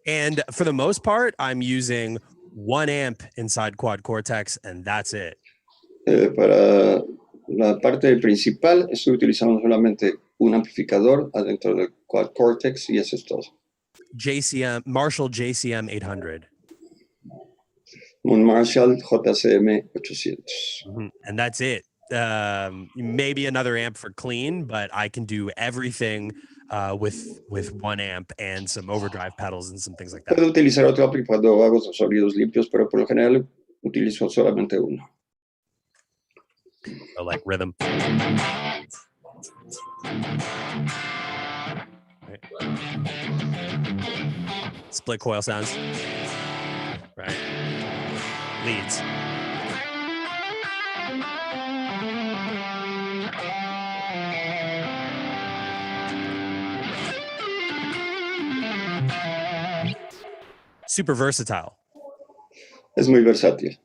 Speaker 2: And for the most part, I'm using 1 amp inside Quad Cortex, and that's it.
Speaker 3: Para la parte principal estoy utilizando solamente un amplificador adentro del Quad Cortex y eso es todo.
Speaker 2: Marshall JCM 800.
Speaker 3: Un Marshall JCM 800.
Speaker 2: And that's it. Maybe another amp for clean, but I can do everything with 1 amp and some overdrive pedals and some things like that.
Speaker 3: Puedo utilizar otro ampli cuando hago sonidos limpios, pero por lo general utilizo solamente uno.
Speaker 2: So like rhythm. Right. Split coil sounds. Right. Leads. Super versatile.
Speaker 3: Es muy versátil.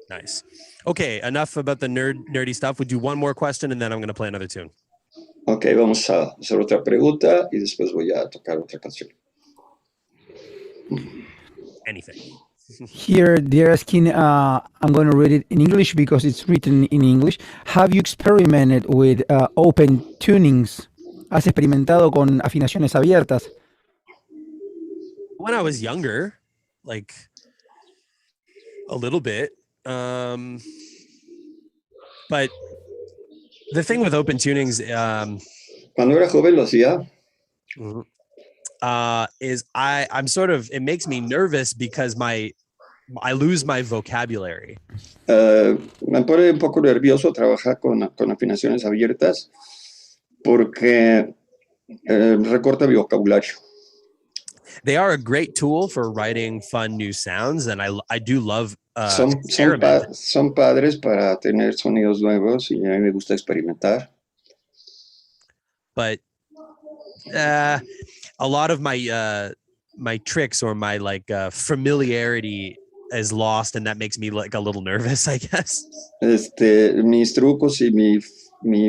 Speaker 2: Nice. Okay, enough about the nerdy stuff. We'll do one more question and then I'm going to play another tune.
Speaker 3: Ok, vamos a hacer otra pregunta y después voy a tocar otra canción.
Speaker 2: Anything.
Speaker 1: Here they're asking, I'm going to read it in English because it's written in English. Have you experimented with open tunings? ¿Has experimentado con afinaciones abiertas?
Speaker 2: When I was younger, like a little bit. But the thing with open tunings
Speaker 3: Cuando era joven lo hacía.
Speaker 2: Is I'm sort of, it makes me nervous because I lose my vocabulary.
Speaker 3: Me pone un poco nervioso trabajar con afinaciones abiertas porque recorta mi vocabulario.
Speaker 2: They are a great tool for writing fun new sounds, and I do love
Speaker 3: Son padres para tener sonidos nuevos y a mí me gusta experimentar.
Speaker 2: But a lot of my my tricks or my familiarity is lost, and that makes me like a little nervous, I guess.
Speaker 3: Mis trucos y mi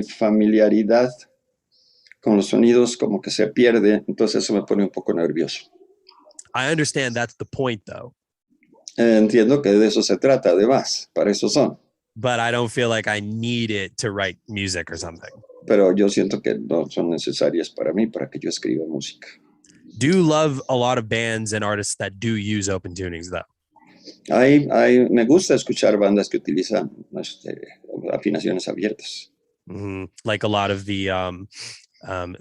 Speaker 3: familiaridad con los sonidos como que se pierde, entonces eso me pone un poco nervioso.
Speaker 2: I understand that's the point, though.
Speaker 3: Entiendo que de eso se trata, además, para eso son.
Speaker 2: But I don't feel like I need it to write music or something.
Speaker 3: Pero yo siento que no son necesarias para mí, para que yo escriba música.
Speaker 2: Do love a lot of bands and artists that do use open tunings, though.
Speaker 3: Me gusta escuchar bandas que utilizan afinaciones abiertas.
Speaker 2: Like a lot of the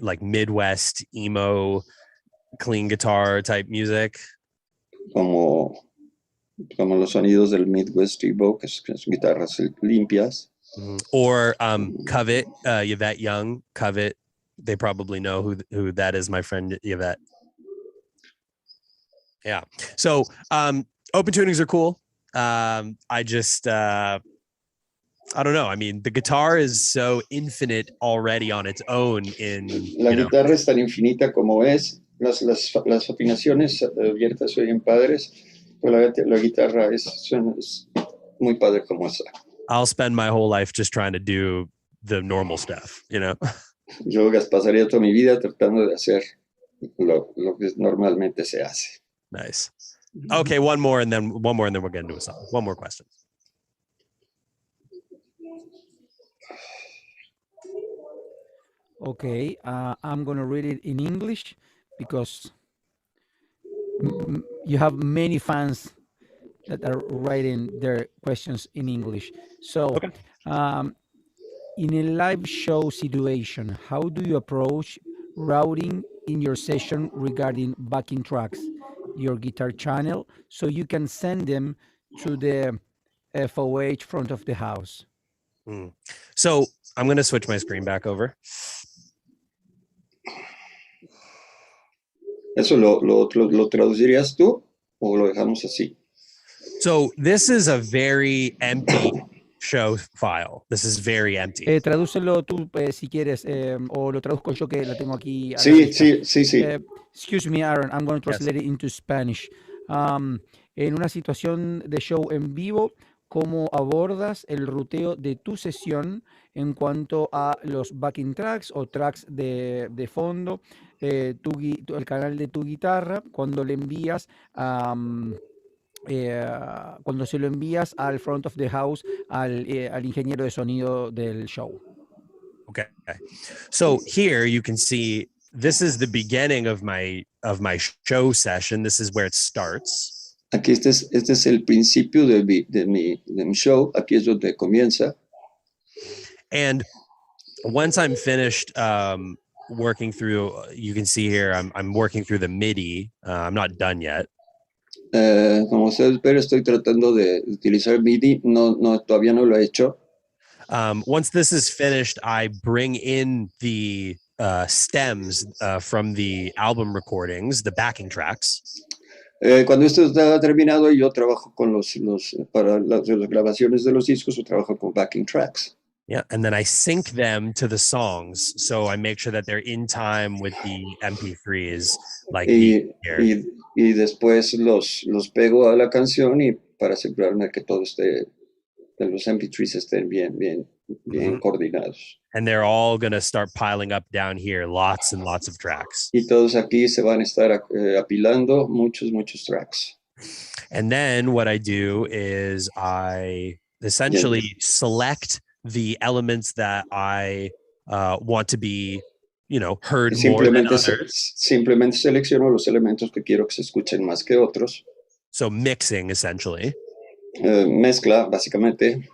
Speaker 2: like Midwest emo clean guitar type music.
Speaker 3: Como los sonidos del Midwest emo, que son guitarras limpias.
Speaker 2: Or Covet, Yvette Young, Covet. They probably know who that is, my friend Yvette. Yeah. So open tunings are cool. I just I don't know. I mean, the guitar is so infinite already on its own.
Speaker 3: La guitarra es tan infinita como es. Las afinaciones abiertas se oyen padres, pero la guitarra es muy padre como esa.
Speaker 2: I'll spend my whole life just trying to do the normal stuff, you know?
Speaker 3: Yo pasaría toda mi vida tratando de hacer lo que normalmente se hace.
Speaker 2: Nice. Okay, one more and then we'll get into a song. One more question.
Speaker 1: Okay, I'm going to read it in English because you have many fans that are writing their questions in English. So,
Speaker 2: okay.
Speaker 1: In a live show situation, how do you approach routing in your session regarding backing tracks, your guitar channel, so you can send them to the FOH front of the house?
Speaker 2: So I'm going to switch my screen back over.
Speaker 3: ¿Eso lo traducirías tú o lo dejamos así?
Speaker 2: So this is a very empty show file. This is very empty.
Speaker 1: Tradúcelo tú si quieres, o lo traduzco yo que la tengo aquí.
Speaker 3: Sí.
Speaker 1: Excuse me, Aaron, I'm going to translate it into Spanish. En una situación de show en vivo, ¿cómo abordas el ruteo de tu sesión en cuanto a los backing tracks o tracks de fondo, el canal de tu guitarra, cuando le envías cuando se lo envías al front of the house, al ingeniero de sonido del show?
Speaker 2: Okay. So here you can see this is the beginning of my show session. This is where it starts.
Speaker 3: Aquí este es el principio de mi show. Aquí es donde comienza.
Speaker 2: And once I'm finished working through, you can see here I'm working through the MIDI. I'm not done yet.
Speaker 3: Como ustedes ven, estoy tratando de utilizar MIDI. Todavía no lo he hecho.
Speaker 2: Once this is finished, I bring in the stems from the album recordings, the backing tracks.
Speaker 3: Cuando esto está terminado, yo trabajo con para las grabaciones de los discos, yo trabajo con backing tracks.
Speaker 2: Yeah, and then I sync them to the songs, so I make sure that they're in time with the MP3s, like
Speaker 3: y después los pego a la canción y para asegurarme que todo esté, que los MP3s estén bien coordinados.
Speaker 2: And they're all going to start piling up down here, lots and lots of tracks.
Speaker 3: Y todos aquí se van a estar apilando muchos tracks.
Speaker 2: And then what I do is I essentially select the elements that I want to be, heard more than others.
Speaker 3: Simplemente selecciono los elementos que quiero que se escuchen más que otros.
Speaker 2: So mixing, essentially.
Speaker 3: Mezcla, básicamente.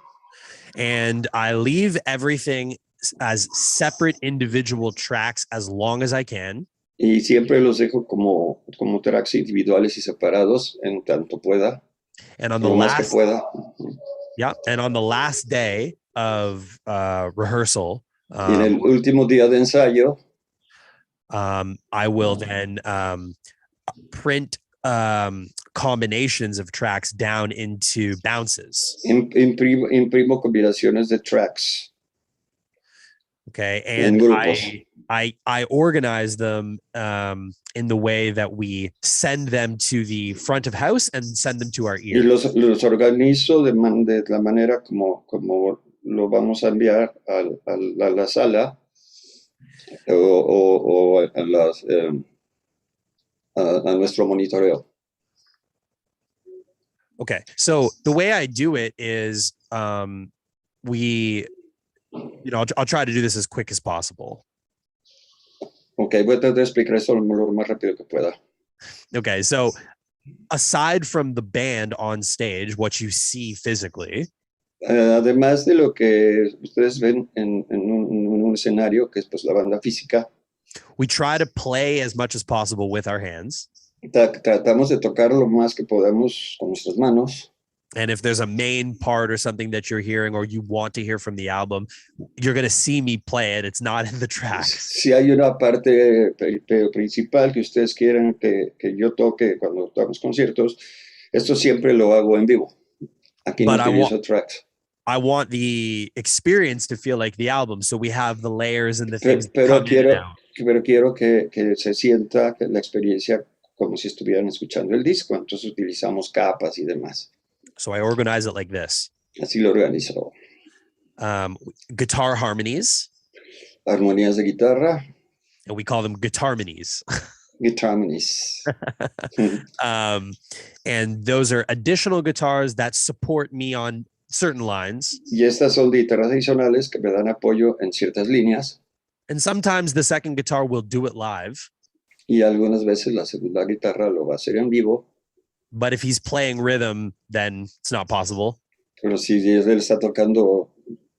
Speaker 2: And I leave everything as separate individual tracks as long as I can.
Speaker 3: Y siempre los dejo como tracks individuales y separados en tanto pueda.
Speaker 2: And on the last, yeah, and on the last day of rehearsal,
Speaker 3: y en el último día de ensayo,
Speaker 2: I will then print combinations of tracks down into bounces.
Speaker 3: Imprimo combinaciones de tracks.
Speaker 2: Okay, and I organize them in the way that we send them to the front of house and send them to our ear.
Speaker 3: Y los organizo de la manera como lo vamos a enviar a la sala o a nuestro monitoreo.
Speaker 2: Okay, so the way I do it is I'll try to do this as quick as possible.
Speaker 3: Okay, voy a tratar de explicar eso lo más rápido que pueda.
Speaker 2: Okay, so aside from the band on stage, what you see physically,
Speaker 3: además de lo que ustedes ven en un escenario, que es pues la banda física,
Speaker 2: we try to play as much as possible with our hands.
Speaker 3: Tratamos de tocar lo más que podamos con nuestras manos.
Speaker 2: And if there's a main part or something that you're hearing or you want to hear from the album, you're going to see me play it. It's not in the tracks.
Speaker 3: Si hay una parte principal que ustedes quieren que yo toque cuando damos conciertos, esto siempre lo hago en vivo. Aquí no utilizo tracks.
Speaker 2: I want the experience to feel like the album, so we have the layers and the things.
Speaker 3: Pero quiero que se sienta la experiencia como si estuvieran escuchando el disco. Entonces utilizamos capas y demás.
Speaker 2: So I organize it like this.
Speaker 3: Así lo organizo.
Speaker 2: Guitar harmonies.
Speaker 3: Armonías de guitarra.
Speaker 2: And we call them guitarmonies.
Speaker 3: Guitarmonies.
Speaker 2: And those are additional guitars that support me on certain lines.
Speaker 3: Y estas son guitarras adicionales que me dan apoyo en ciertas líneas.
Speaker 2: And sometimes the second guitar will do it live.
Speaker 3: Y algunas veces la segunda guitarra lo va a hacer en vivo.
Speaker 2: But if he's playing rhythm, then it's not possible.
Speaker 3: Pero si él está tocando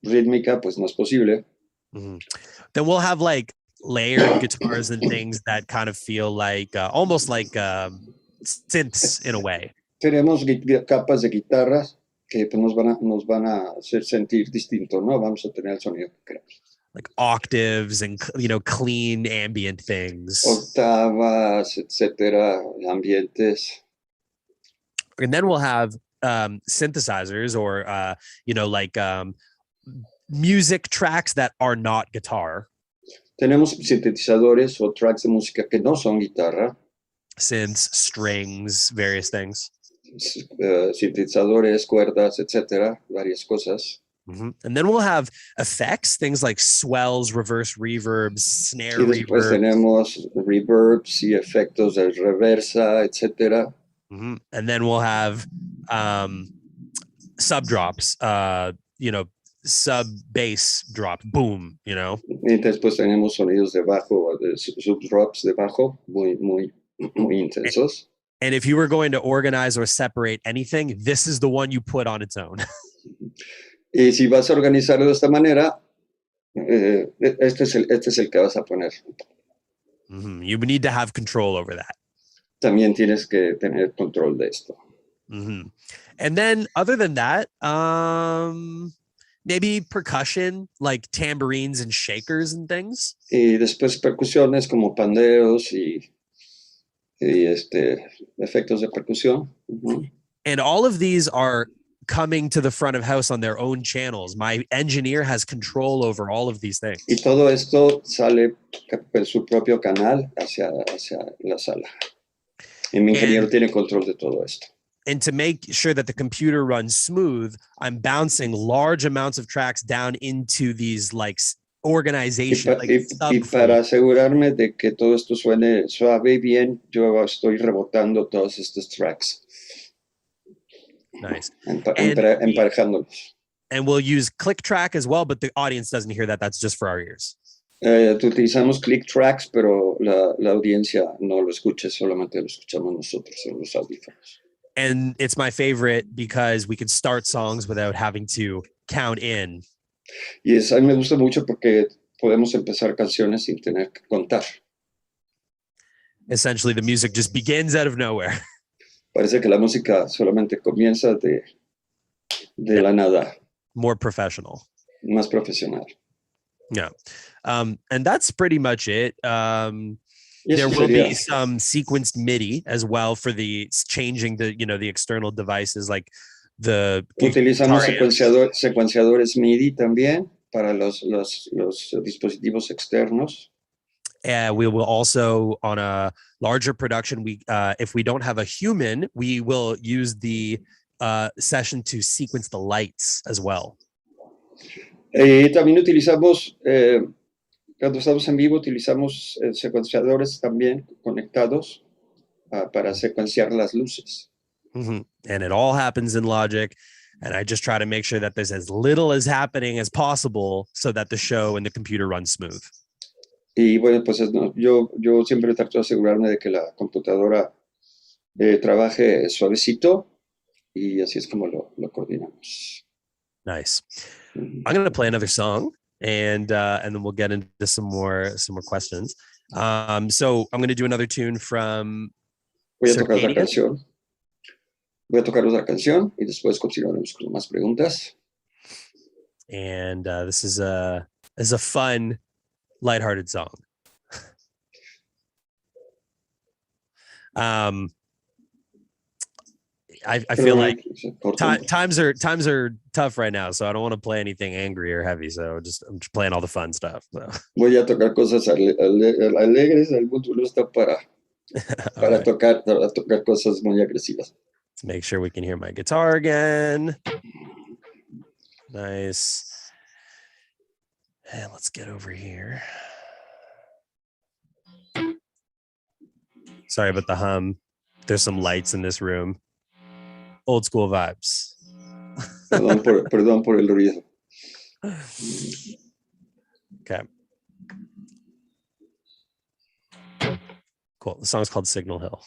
Speaker 3: rítmica, pues no es posible.
Speaker 2: Mm-hmm. Then we'll have like layered guitars and things that kind of feel like almost like synths in a way.
Speaker 3: Tenemos capas de guitarras que pues, nos van a hacer sentir distinto, ¿no? Vamos a tener el sonido que queremos.
Speaker 2: Like octaves and clean ambient things.
Speaker 3: Octavas, etcétera, ambientes.
Speaker 2: And then we'll have synthesizers or music tracks that are not guitar.
Speaker 3: Tenemos sintetizadores o tracks de música que no son guitarra.
Speaker 2: Synths, strings, various things.
Speaker 3: Sintetizadores, cuerdas, etcétera, varias cosas.
Speaker 2: Mm-hmm. And then we'll have effects, things like swells, reverse reverbs, snare
Speaker 3: reverbs. Y después tenemos reverbs y efectos de reversa, etcétera.
Speaker 2: Mm-hmm. And then we'll have sub drops, sub bass drop, boom,
Speaker 3: Y después tenemos sonidos de bajo, sub drops de bajo, muy intensos.
Speaker 2: And if you were going to organize or separate anything, this is the one you put on its own.
Speaker 3: Y si vas a organizarlo de esta manera, este es el que vas a poner.
Speaker 2: Mm-hmm. You need to have control over that.
Speaker 3: también tienes que tener control de esto.
Speaker 2: Mm-hmm. And then other than that, maybe percussion, like tambourines and shakers and things.
Speaker 3: Y después percusiones como panderos y efectos de percusión. Uh-huh.
Speaker 2: And all of these are coming to the front of house on their own channels. My engineer has control over all of these things.
Speaker 3: Y todo esto sale por su propio canal hacia la sala. Y mi ingeniero tiene control de todo esto.
Speaker 2: And to make sure that the computer runs smooth, I'm bouncing large amounts of tracks down into these like organization.
Speaker 3: Y para asegurarme de que todo esto suene suave y bien, yo estoy rebotando todos estos tracks.
Speaker 2: Nice.
Speaker 3: Emparejándolos.
Speaker 2: And we'll use click track as well, but the audience doesn't hear that. That's just for our ears.
Speaker 3: Utilizamos click tracks, pero la audiencia no lo escucha, solamente lo escuchamos nosotros en los audífonos.
Speaker 2: And it's my favorite because we can start songs without having to count in.
Speaker 3: Y a mí me gusta mucho porque podemos empezar canciones sin tener que contar.
Speaker 2: Essentially, the music just begins out of nowhere.
Speaker 3: Parece que la música solamente comienza de la nada.
Speaker 2: More professional.
Speaker 3: Más profesional.
Speaker 2: Yeah. And that's pretty much it. There will be some sequenced MIDI as well for the changing the external devices like the.
Speaker 3: Utilizamos secuenciadores MIDI también para los dispositivos externos.
Speaker 2: We will also, on a larger production, if we don't have a human, we will use the session to sequence the lights as well.
Speaker 3: También utilizamos, cuando estamos en vivo, utilizamos secuenciadores también conectados para secuenciar las luces.
Speaker 2: Mm-hmm. And it all happens in Logic. And I just try to make sure that there's as little as happening as possible so that the show and the computer runs smooth.
Speaker 3: Y bueno, pues yo siempre trato de asegurarme de que la computadora trabaje suavecito y así es como lo coordinamos.
Speaker 2: Nice. I'm going to play another song and then we'll get into some more questions. So I'm going to do another tune from
Speaker 3: Voy a tocar otra canción. Voy a tocar otra canción y después continuaremos con más preguntas.
Speaker 2: And this is a fun, lighthearted song. I feel like times are tough right now, so I don't want to play anything angry or heavy. So I'm just playing all the fun stuff. So.
Speaker 3: Voy a tocar cosas alegres. El mundo no está para right. tocar cosas muy agresivas.
Speaker 2: Let's make sure we can hear my guitar again. Nice. And let's get over here. Sorry about the hum. There's some lights in this room. Old school vibes.
Speaker 3: Perdón por el ruido.
Speaker 2: Okay. Cool. The song's called Signal Hill.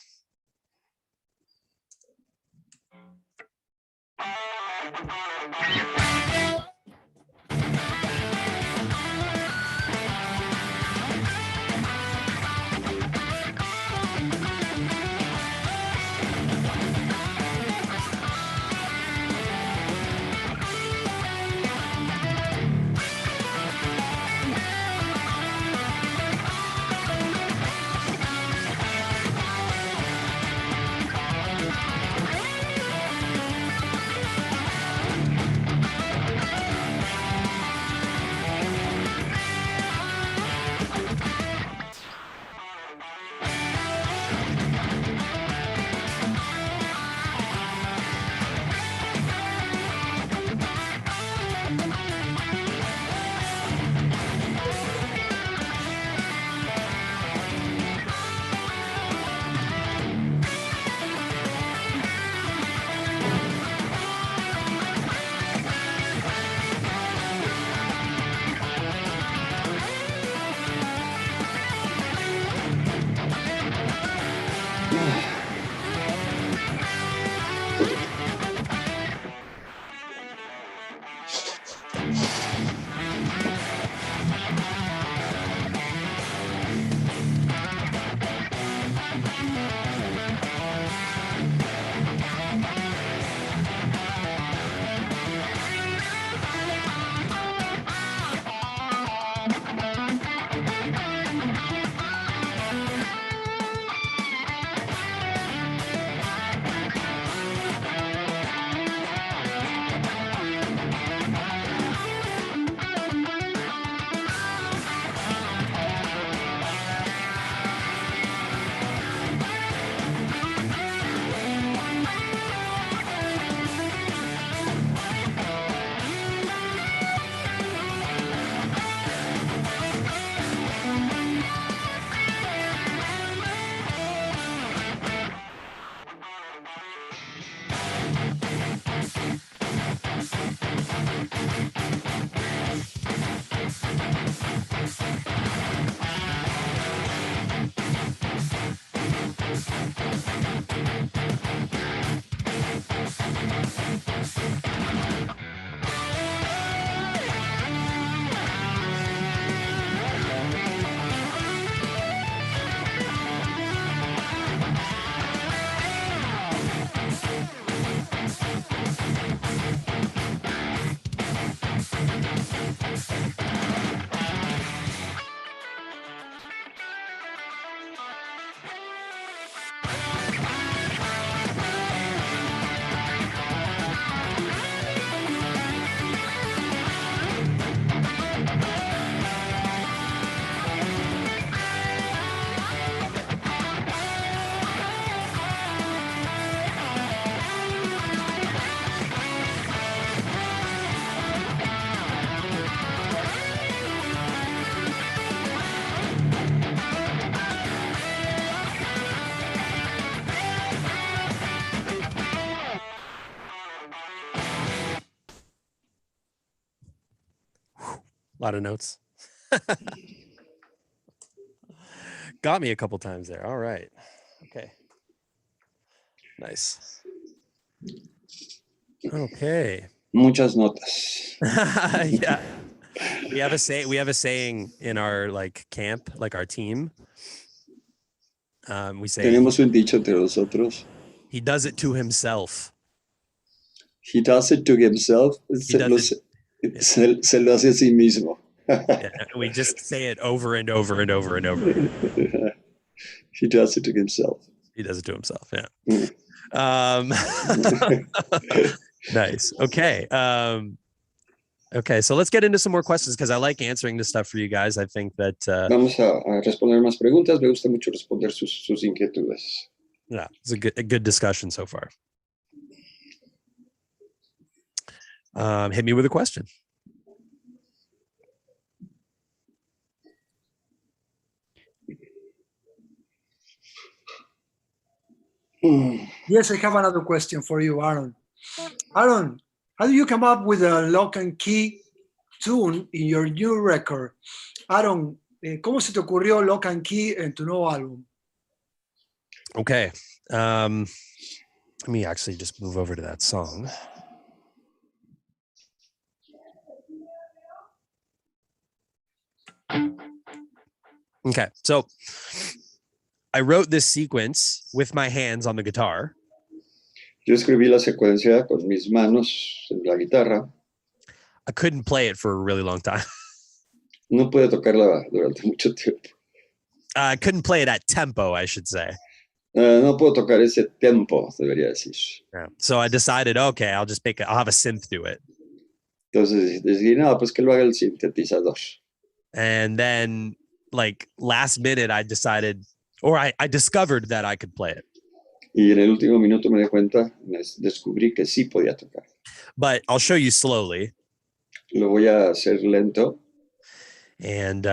Speaker 2: A lot of notes. Got me a couple times there. All right. Okay. Nice. Okay.
Speaker 3: Muchas notas.
Speaker 2: Yeah. We have a saying in our like camp, like our team. We say
Speaker 3: Tenemos un dicho entre nosotros.
Speaker 2: he does it to himself.
Speaker 3: He does it to himself. Se lo hace a sí mismo.
Speaker 2: Yeah, we just say it over and over and over and over.
Speaker 3: He does it to himself.
Speaker 2: He does it to himself. Yeah.
Speaker 3: Mm.
Speaker 2: Nice. Okay. Okay. So let's get into some more questions because I like answering this stuff for you guys. I think that
Speaker 3: Vamos a responder más preguntas. Me gusta mucho responder sus inquietudes.
Speaker 2: yeah, it's a good discussion so far. Hit me with a question.
Speaker 5: Yes, I have another question for you, Aaron. Aaron, how do you come up with a lock and key tune in your new record? Aaron, ¿cómo se te ocurrió lock and key en tu nuevo álbum?
Speaker 2: Okay. Let me actually just move over to that song. Okay. So I wrote this sequence with my hands on the guitar.
Speaker 3: Yo escribí la secuencia con mis manos en la guitarra.
Speaker 2: I couldn't play it for a really long time.
Speaker 3: No pude tocarla durante mucho tiempo.
Speaker 2: I couldn't play it at tempo, I should say.
Speaker 3: No puedo tocar ese tempo, debería decir.
Speaker 2: Yeah. So I decided, okay, I'll have a synth do it.
Speaker 3: Entonces decidí, no, pues que lo haga el sintetizador.
Speaker 2: And then like last minute I decided, or I discovered that I could play it.
Speaker 3: Y en el último minuto me di cuenta, descubrí que sí podía tocar.
Speaker 2: But I'll show you slowly.
Speaker 3: Lo voy a hacer lento.
Speaker 2: And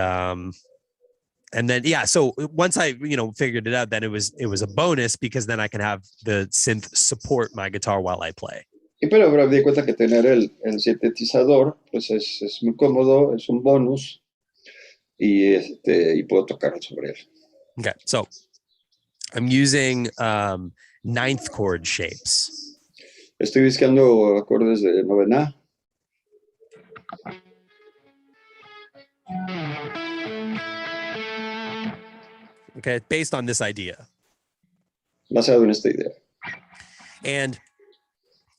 Speaker 2: then yeah, so once I figured it out, then it was a bonus because then I can have the synth support my guitar while I play.
Speaker 3: Pero me di cuenta que tener el sintetizador pues es muy cómodo, es un bonus y puedo tocar sobre él.
Speaker 2: Okay, so I'm using ninth chord shapes.
Speaker 3: Estoy buscando acordes de novena.
Speaker 2: Okay, based on this idea.
Speaker 3: Basado en esta idea.
Speaker 2: And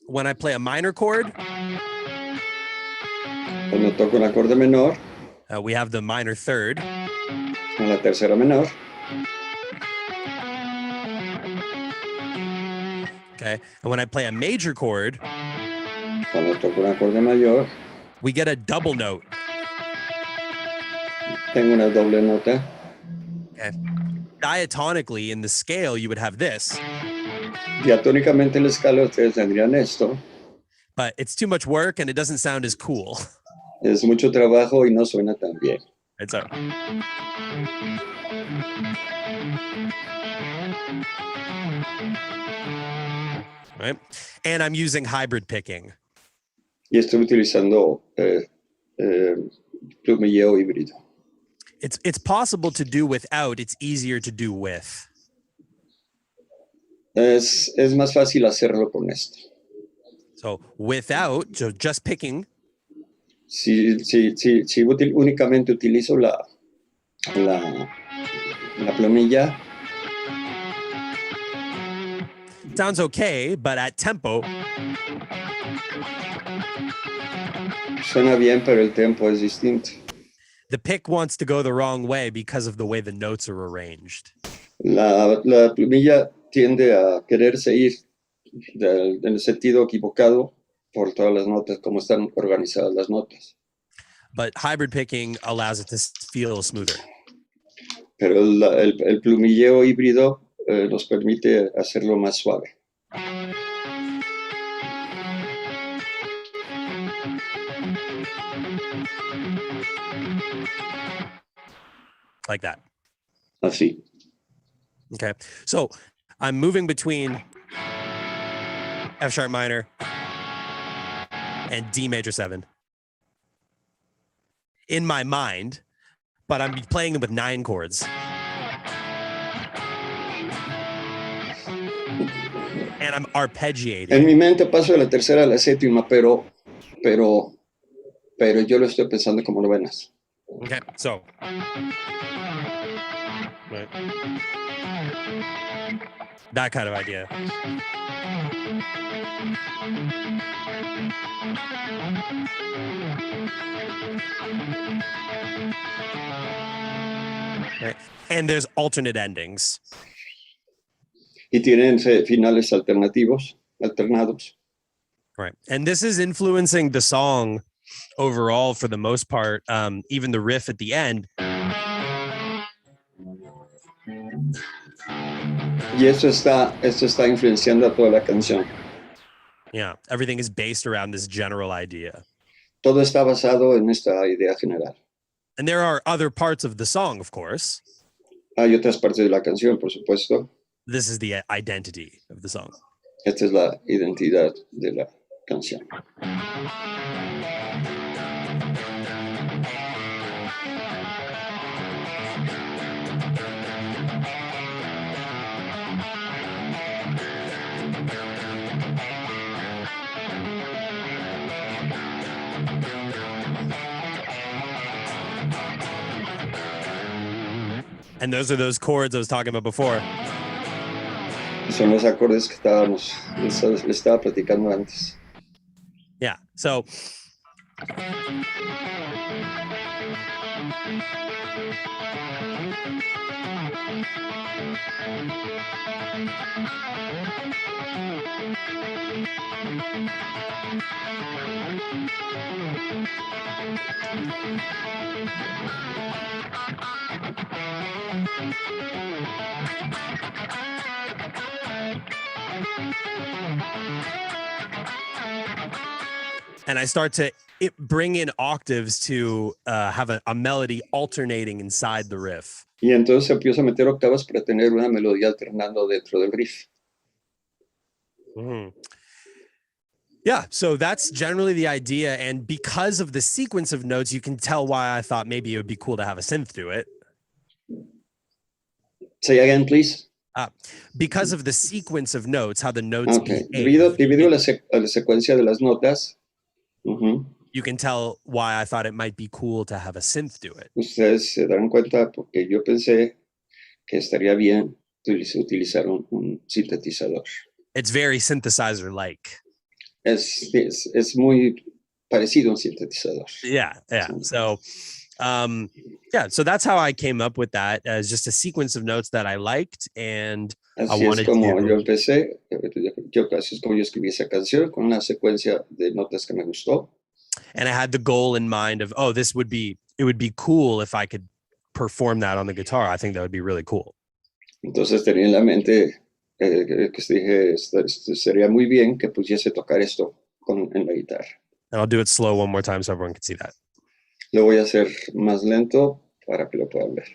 Speaker 2: when I play a minor chord,
Speaker 3: Cuando toco un acorde menor,
Speaker 2: we have the minor third.
Speaker 3: con la tercera menor.
Speaker 2: Okay, and when I play a major chord,
Speaker 3: Cuando toco un acorde mayor,
Speaker 2: we get a double note.
Speaker 3: tengo una doble nota.
Speaker 2: Okay. Diatonically in the scale, you would have this.
Speaker 3: Diatónicamente en la escala ustedes tendrían esto.
Speaker 2: But it's too much work and it doesn't sound as cool.
Speaker 3: Es mucho trabajo y no suena tan bien.
Speaker 2: It's a right, and I'm using hybrid picking.
Speaker 3: Y estoy utilizando plumilleo híbrido.
Speaker 2: It's possible to do without. It's easier to do with.
Speaker 3: Es más fácil hacerlo con esto.
Speaker 2: So without, so just picking.
Speaker 3: Si únicamente utilizo la plumilla,
Speaker 2: Sounds okay, but at tempo,
Speaker 3: suena bien, pero el tempo es distinto.
Speaker 2: the pick wants to go the wrong way because of the way the notes are arranged.
Speaker 3: La plumilla tiende a quererse ir en el sentido equivocado por todas las notas, como están organizadas las notas.
Speaker 2: But hybrid picking allows it to feel smoother.
Speaker 3: Pero el plumilleo híbrido nos permite hacerlo más suave.
Speaker 2: Like that.
Speaker 3: Así.
Speaker 2: Okay. So I'm moving between F sharp minor and D major 7. in my mind, but I'm playing them with 9 chords. And I'm arpeggiating.
Speaker 3: En mi mente paso de la tercera a la séptima, pero yo lo estoy pensando como novenas.
Speaker 2: Okay, so. Right. That kind of idea. Right. And there's alternate endings.
Speaker 3: Y tienen finales alternados.
Speaker 2: Right. And this is influencing the song overall for the most part, even the riff at the end.
Speaker 3: Y esto está influenciando a toda la canción.
Speaker 2: Yeah, everything is based around this general idea.
Speaker 3: Todo está basado en esta idea general.
Speaker 2: And there are other parts of the song, of course.
Speaker 3: Hay otras partes de la canción, por supuesto.
Speaker 2: This is the identity of the song.
Speaker 3: Esta es la identidad de la canción.
Speaker 2: And those are those chords I was talking about before.
Speaker 3: Son los acordes que les estaba platicando antes.
Speaker 2: Yeah, so. And I start to bring in octaves to have a melody alternating inside the riff.
Speaker 3: Y entonces empiezo a meter octavas para tener una melodía alternando dentro del riff.
Speaker 2: Mm-hmm. Yeah, so that's generally the idea. And because of the sequence of notes, you can tell why I thought maybe it would be cool to have a synth do it.
Speaker 3: Say again, please.
Speaker 2: Because of the sequence of notes, how the notes
Speaker 3: Okay. Divido la secuencia de las notas. Uh-huh.
Speaker 2: You can tell why I thought it might be cool to have a synth do it.
Speaker 3: Ustedes se darán cuenta porque yo pensé que estaría bien utilizar un sintetizador.
Speaker 2: It's very synthesizer-like.
Speaker 3: Es muy parecido a un sintetizador.
Speaker 2: Yeah. So, so that's how I came up with that, as just a sequence of notes that I liked, and
Speaker 3: así es como yo empecé. Así es como yo escribí esa canción, con una secuencia de notas que me gustó.
Speaker 2: And I had the goal in mind of, it would be cool if I could perform that on the guitar. I think that would be really cool.
Speaker 3: Entonces tenía en la mente que dije, sería muy bien que pudiese tocar esto en la guitarra.
Speaker 2: And I'll do it slow one more time so everyone can see that.
Speaker 3: Lo voy a hacer más lento para que lo puedan ver.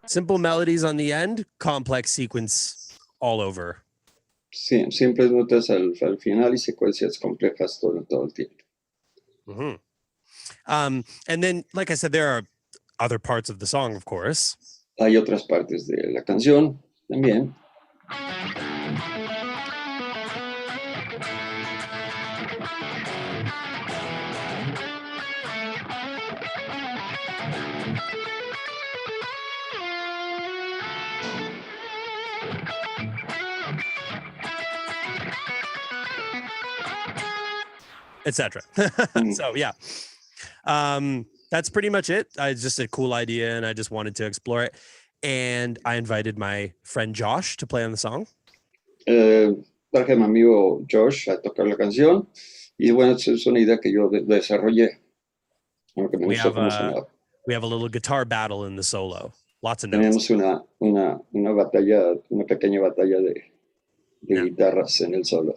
Speaker 2: Simple melodies on the end, complex sequence all over.
Speaker 3: Sí, simples notas al final y secuencias complejas todo el tiempo.
Speaker 2: Mm-hmm. And then, like I said, there are other parts of the song, of course.
Speaker 3: Hay otras partes de la canción también.
Speaker 2: Etc. So yeah, that's pretty much it. It's just a cool idea, and I just wanted to explore it. And I invited my friend Josh to play on the song.
Speaker 3: Traje a mi amigo Josh a tocar la canción, y bueno, es una idea que yo desarrollé.
Speaker 2: We have a little guitar battle in the solo. Lots of notes.
Speaker 3: Tenemos una batalla, una pequeña batalla de guitarras en el solo.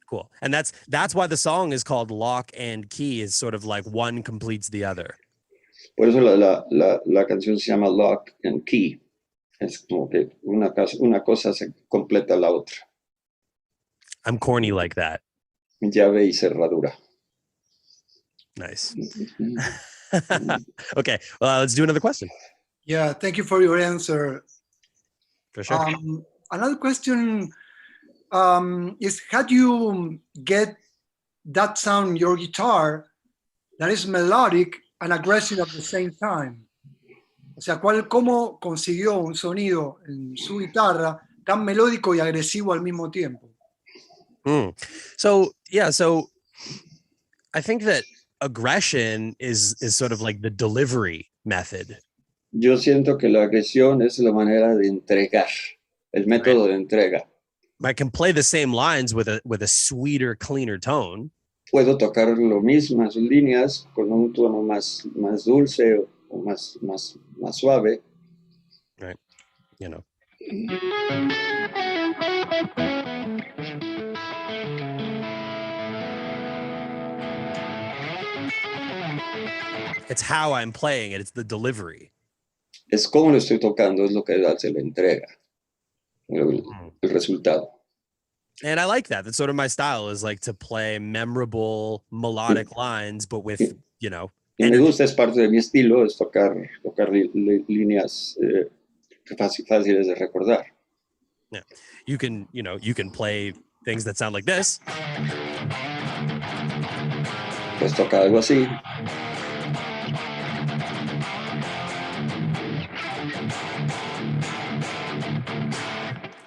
Speaker 2: Cool. And that's why the song is called Lock and Key, is sort of like one completes the other.
Speaker 3: Por eso la canción se llama Lock and Key. Es como que una cosa se completa la otra.
Speaker 2: I'm corny like that.
Speaker 3: Llave y cerradura.
Speaker 2: Nice. Okay. Well, let's do another question.
Speaker 5: Yeah, thank you for your answer.
Speaker 2: For sure.
Speaker 5: Another question is, how do you get that sound in your guitar that is melodic and aggressive at the same time? O sea, ¿cómo consiguió un sonido en su guitarra tan melódico y agresivo al mismo tiempo?
Speaker 2: So I think that aggression is sort of like the delivery method.
Speaker 3: Yo siento que la agresión es la manera de entregar, el método de entrega.
Speaker 2: I can play the same lines with a sweeter, cleaner tone.
Speaker 3: Puedo tocar lo mismas líneas con un tono más dulce o más suave.
Speaker 2: Right. You know. It's how I'm playing it. It's the delivery.
Speaker 3: Es como lo estoy tocando, es lo que hace la entrega, el resultado.
Speaker 2: And I like that. That's sort of my style, is like to play memorable melodic lines, but with, you know.
Speaker 3: Y me gusta, es parte de mi estilo, es tocar líneas fáciles de recordar.
Speaker 2: Yeah. You can play things that sound like this.
Speaker 3: Pues toca algo así.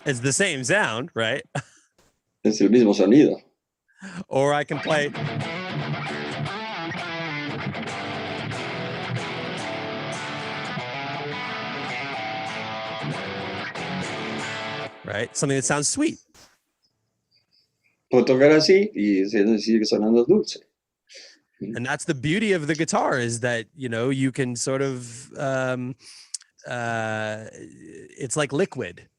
Speaker 2: It's the same sound, right?
Speaker 3: Es el mismo sonido.
Speaker 2: Or I can play. Right? Something that sounds sweet.
Speaker 3: Puedo tocar así y sigue sonando dulce.
Speaker 2: And that's the beauty of the guitar, is that, you know, you can sort of, it's like liquid.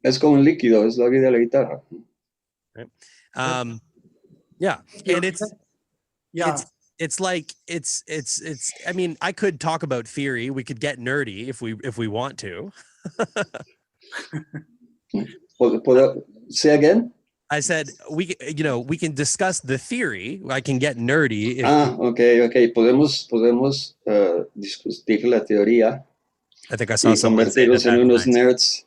Speaker 3: Es como un líquido, es la vida de la guitarra.
Speaker 2: Right. Yeah. And it's like, I mean, I could talk about theory. We could get nerdy if we want to.
Speaker 3: Say again?
Speaker 2: I said, we can discuss the theory. I can get nerdy.
Speaker 3: Okay. Podemos discutir la teoría.
Speaker 2: I think I saw someone say
Speaker 3: convertirnos en unos nerds.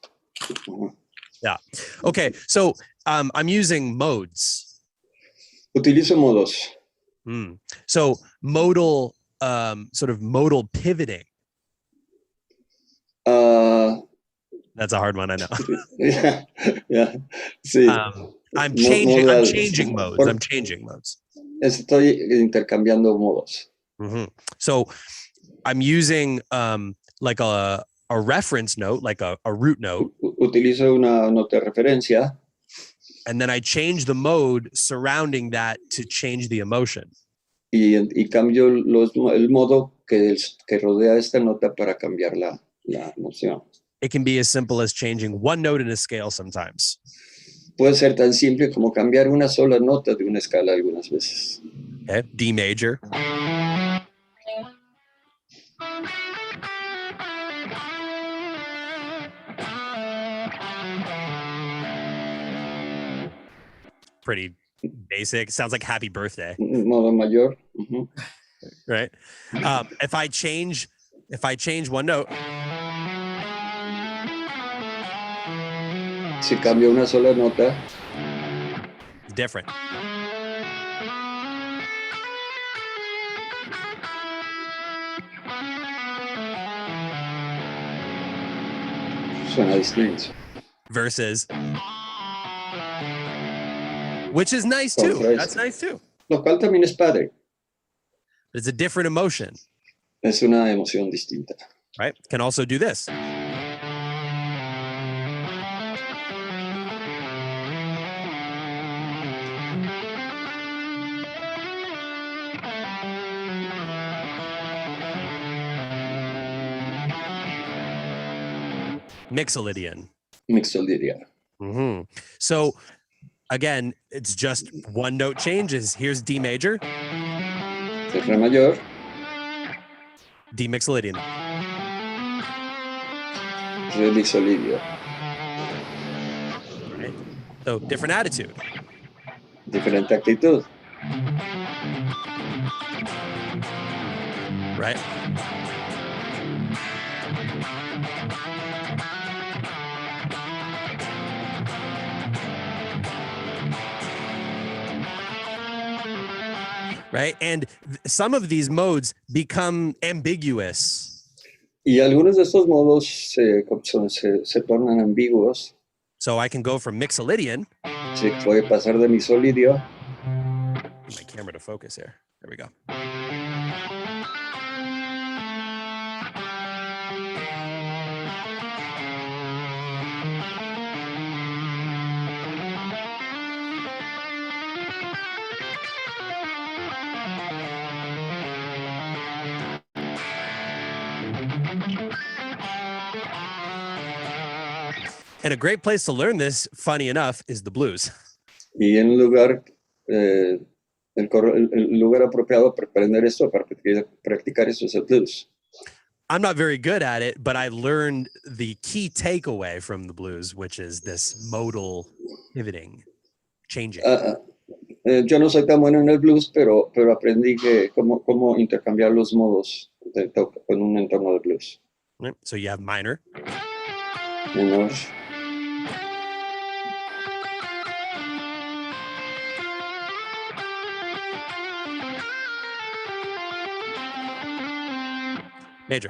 Speaker 2: Yeah. Okay. So I'm using modes.
Speaker 3: Utilizo modos.
Speaker 2: So modal, sort of modal pivoting. That's a hard one, I know.
Speaker 3: Yeah. Sí.
Speaker 2: I'm changing modes. I'm changing modes.
Speaker 3: Estoy intercambiando modos.
Speaker 2: So I'm using like a reference note, like a root note.
Speaker 3: Utilizo una nota de referencia.
Speaker 2: And then I change the mode surrounding that to change the emotion.
Speaker 3: Y cambio el modo que rodea esta nota para cambiar la emoción.
Speaker 2: It can be as simple as changing one note in a scale sometimes.
Speaker 3: Puede ser tan simple como cambiar una sola nota de una escala algunas veces.
Speaker 2: Okay. D major. Pretty basic. Sounds like happy birthday.
Speaker 3: Modo mayor.
Speaker 2: Right. If I change one note.
Speaker 3: Si cambio una sola nota.
Speaker 2: Different.
Speaker 3: Suena distinto.
Speaker 2: Versus. Which is nice too. That's nice too.
Speaker 3: Lo cual también es padre.
Speaker 2: It's a different emotion.
Speaker 3: Es una emoción distinta.
Speaker 2: Right? Can also do this. Mixolydian.
Speaker 3: Mixolydian.
Speaker 2: So Again, it's just one note changes. Here's D major,
Speaker 3: Es Re mayor,
Speaker 2: D mixolydian.
Speaker 3: Re mixolidio.
Speaker 2: Right? So different attitude.
Speaker 3: Diferente actitud.
Speaker 2: Right? Right? And some of these modes become ambiguous.
Speaker 3: Y algunos de estos modos se tornan ambiguos.
Speaker 2: So I can go from mixolydian.
Speaker 3: Se puede pasar de mixolidio.
Speaker 2: Get my camera to focus here. There we go. And a great place to learn this, funny enough, is the blues.
Speaker 3: Y en un lugar, el lugar apropiado para aprender esto, para practicar esto es el blues.
Speaker 2: I'm not very good at it, but I learned the key takeaway from the blues, which is this modal pivoting, changing.
Speaker 3: Yo no soy tan bueno en el blues, pero aprendí que cómo intercambiar los modos de toque con un entorno de blues.
Speaker 2: Right? So you have minor,
Speaker 3: Menor,
Speaker 2: major,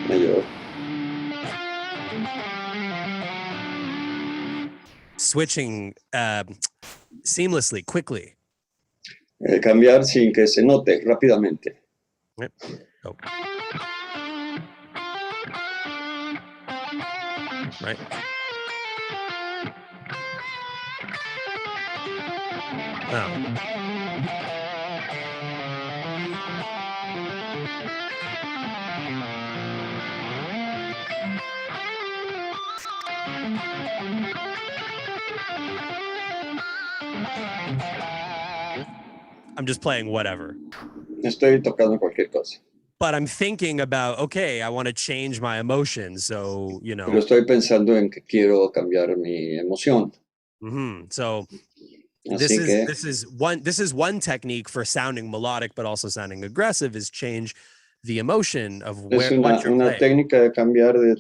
Speaker 3: mayor.
Speaker 2: switching seamlessly, quickly.
Speaker 3: Cambiar sin que se note rápidamente.
Speaker 2: Right? Oh. Right? Oh. I'm just playing whatever.
Speaker 3: Estoy tocando cualquier cosa.
Speaker 2: But I'm thinking about, okay, I want to change my emotions. So, you
Speaker 3: Pero
Speaker 2: know.
Speaker 3: estoy pensando en que quiero cambiar mi emoción.
Speaker 2: So
Speaker 3: Así que
Speaker 2: this is one technique for sounding melodic, but also sounding aggressive, is change the emotion of
Speaker 3: es
Speaker 2: what you're
Speaker 3: una
Speaker 2: playing.
Speaker 3: técnica de cambiar de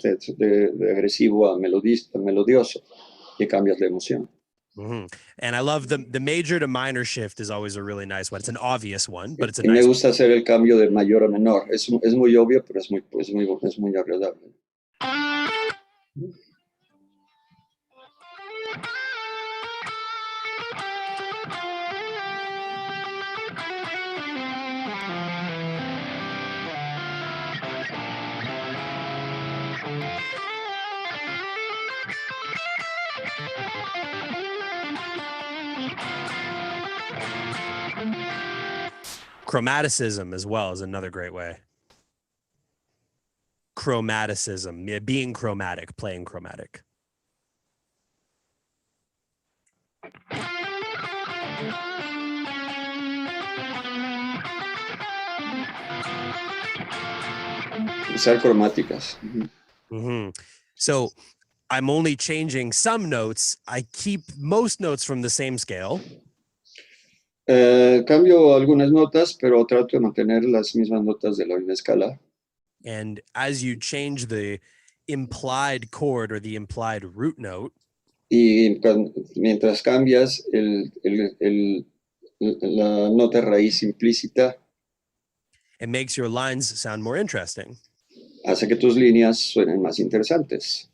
Speaker 3: agresivo a melodioso, que cambias la emoción.
Speaker 2: And I love the major to minor shift is always a really nice one. It's an obvious one, but it's a
Speaker 3: Y me
Speaker 2: nice
Speaker 3: gusta hacer el cambio de mayor a menor. Es muy obvio, pero es muy agradable.
Speaker 2: Chromaticism as well is another great way. Chromaticism, yeah, being chromatic, playing chromatic.
Speaker 3: Usar cromáticas.
Speaker 2: So I'm only changing some notes. I keep most notes from the same scale.
Speaker 3: Cambio algunas notas, pero trato de mantener las mismas notas de la misma escala.
Speaker 2: And as you change the implied chord or the implied root note,
Speaker 3: Y mientras cambias la nota raíz implícita,
Speaker 2: it makes your lines sound more interesting.
Speaker 3: hace que tus líneas suenen más interesantes.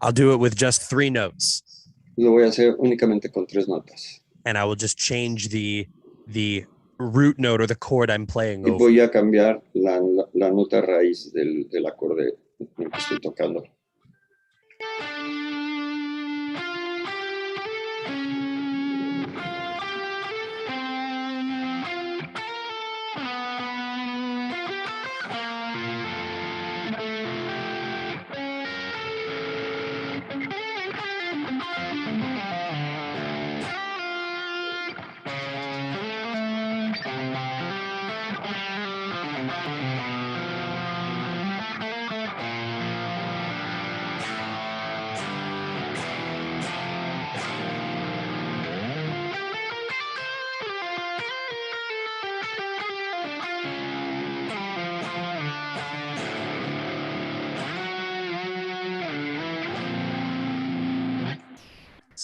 Speaker 2: I'll do it with just 3 notes.
Speaker 3: Lo voy a hacer únicamente con 3 notas.
Speaker 2: And I will just change the root note or the chord I'm playing
Speaker 3: Y
Speaker 2: over.
Speaker 3: voy a cambiar la nota raíz del acorde en que estoy tocando.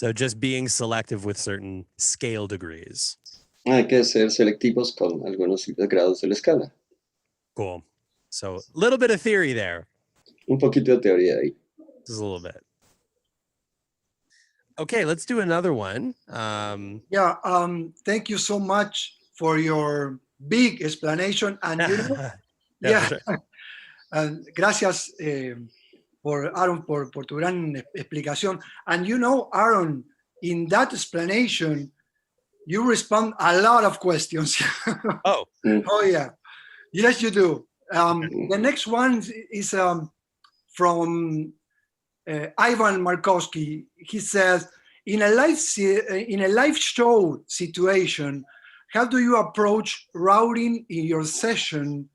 Speaker 2: So just being selective with certain scale degrees.
Speaker 3: Hay que ser selectivos con algunos grados de la escala.
Speaker 2: Cool. So a little bit of theory there.
Speaker 3: Un poquito de teoría ahí.
Speaker 2: Just a little bit. Okay, let's do another one.
Speaker 5: Thank you so much for your big explanation. And you know,
Speaker 2: Yeah, for sure.
Speaker 5: Gracias por Aaron por tu gran explicación. And you know, Aaron, in that explanation, you respond a lot of questions.
Speaker 2: Oh,
Speaker 5: Oh yeah, yes you do. The next one is from Ivan Markowski. He says, in a live show situation, how do you approach routing in your session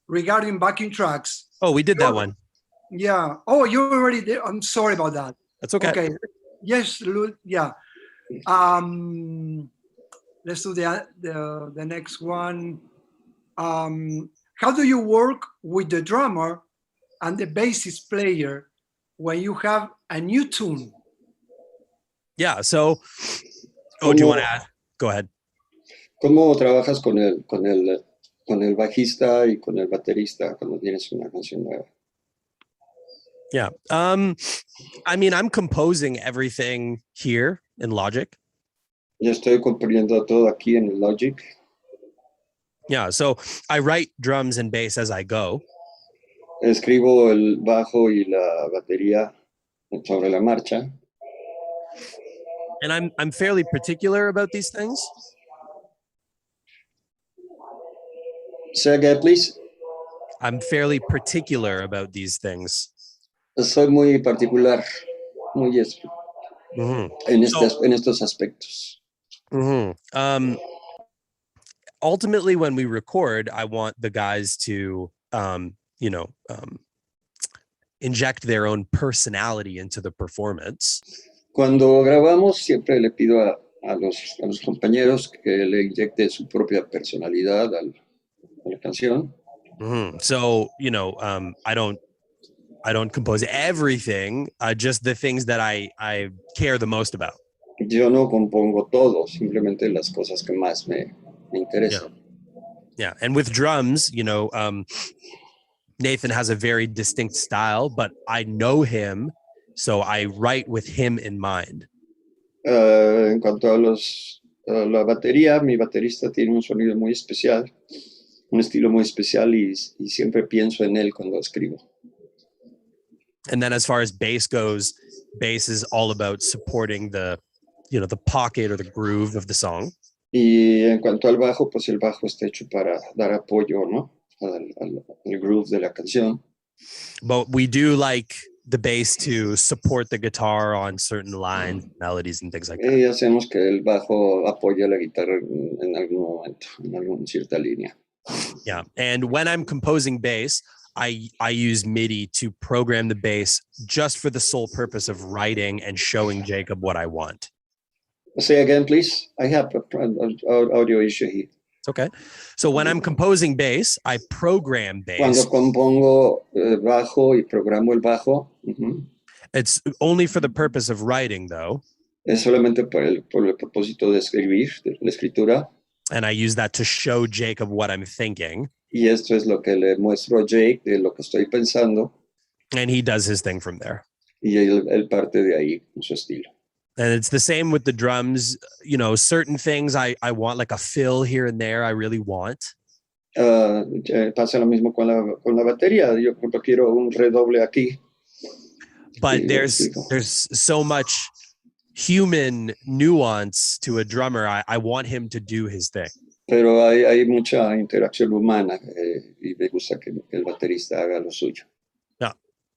Speaker 5: regarding backing tracks?
Speaker 2: oh, we did that one.
Speaker 5: Yeah. Oh, you already did. I'm sorry about that.
Speaker 2: That's okay.
Speaker 5: Okay. Yes. Yeah. Let's do the next one. How do you work with the drummer and the bassist player when you have a new tune?
Speaker 2: Yeah. So, do you want to add? Go ahead.
Speaker 3: ¿Cómo trabajas con el bajista y con el baterista cuando tienes una canción nueva?
Speaker 2: Yeah. I mean, I'm composing everything here in Logic.
Speaker 3: Yo estoy componiendo todo aquí en el Logic.
Speaker 2: Yeah. So I write drums and bass as I go.
Speaker 3: Escribo el bajo y la batería sobre la marcha.
Speaker 2: And I'm fairly particular about these things.
Speaker 3: Say again, please.
Speaker 2: I'm fairly particular about these things.
Speaker 3: Soy muy particular, muy
Speaker 2: Mm-hmm.
Speaker 3: en estos aspectos.
Speaker 2: Mm-hmm. Ultimately, when we record, I want the guys to, inject their own personality into the performance.
Speaker 3: Cuando grabamos, siempre le pido a los compañeros que le inyecte su propia personalidad a la canción.
Speaker 2: Mm-hmm. So, I don't compose everything, just the things that I care the most about.
Speaker 3: Yo no compongo todo, simplemente las cosas que más me interesan.
Speaker 2: Yeah. And with drums, Nathan has a very distinct style, but I know him, so I write with him in mind.
Speaker 3: En cuanto a la batería, mi baterista tiene un sonido muy especial, un estilo muy especial y siempre pienso en él cuando escribo.
Speaker 2: And then as far as bass goes, bass is all about supporting the pocket or the groove of the song.
Speaker 3: Y en cuanto al bajo, pues el bajo está hecho para dar apoyo, ¿no? Al groove de la canción.
Speaker 2: But we do like the bass to support the guitar on certain lines, melodies, and things like that.
Speaker 3: Y hacemos que el bajo apoye a la guitarra en algún momento, en cierta línea.
Speaker 2: Yeah. And when I'm composing bass, I use MIDI to program the bass just for the sole purpose of writing and showing Jacob what I want.
Speaker 3: Say again, please. I have an audio issue here.
Speaker 2: It's okay. So when I'm composing bass, I program bass.
Speaker 3: Cuando compongo bajo y programo el bajo,
Speaker 2: It's only for the purpose of writing, though.
Speaker 3: Es solamente por el propósito de escribir, de la escritura.
Speaker 2: And I use that to show Jacob what I'm thinking.
Speaker 3: Y esto es lo que le muestro a Jake de lo que estoy pensando.
Speaker 2: And he does his thing from there.
Speaker 3: Y él parte de ahí con su estilo.
Speaker 2: And it's the same with the drums. Certain things I want, like a fill here and there, I really want.
Speaker 3: Pasa lo mismo con la batería. Yo por ejemplo quiero un redoble aquí.
Speaker 2: But there's so much human nuance to a drummer. I want him to do his thing.
Speaker 3: Pero hay mucha interacción humana y me gusta que el baterista haga lo suyo.
Speaker 2: Yeah.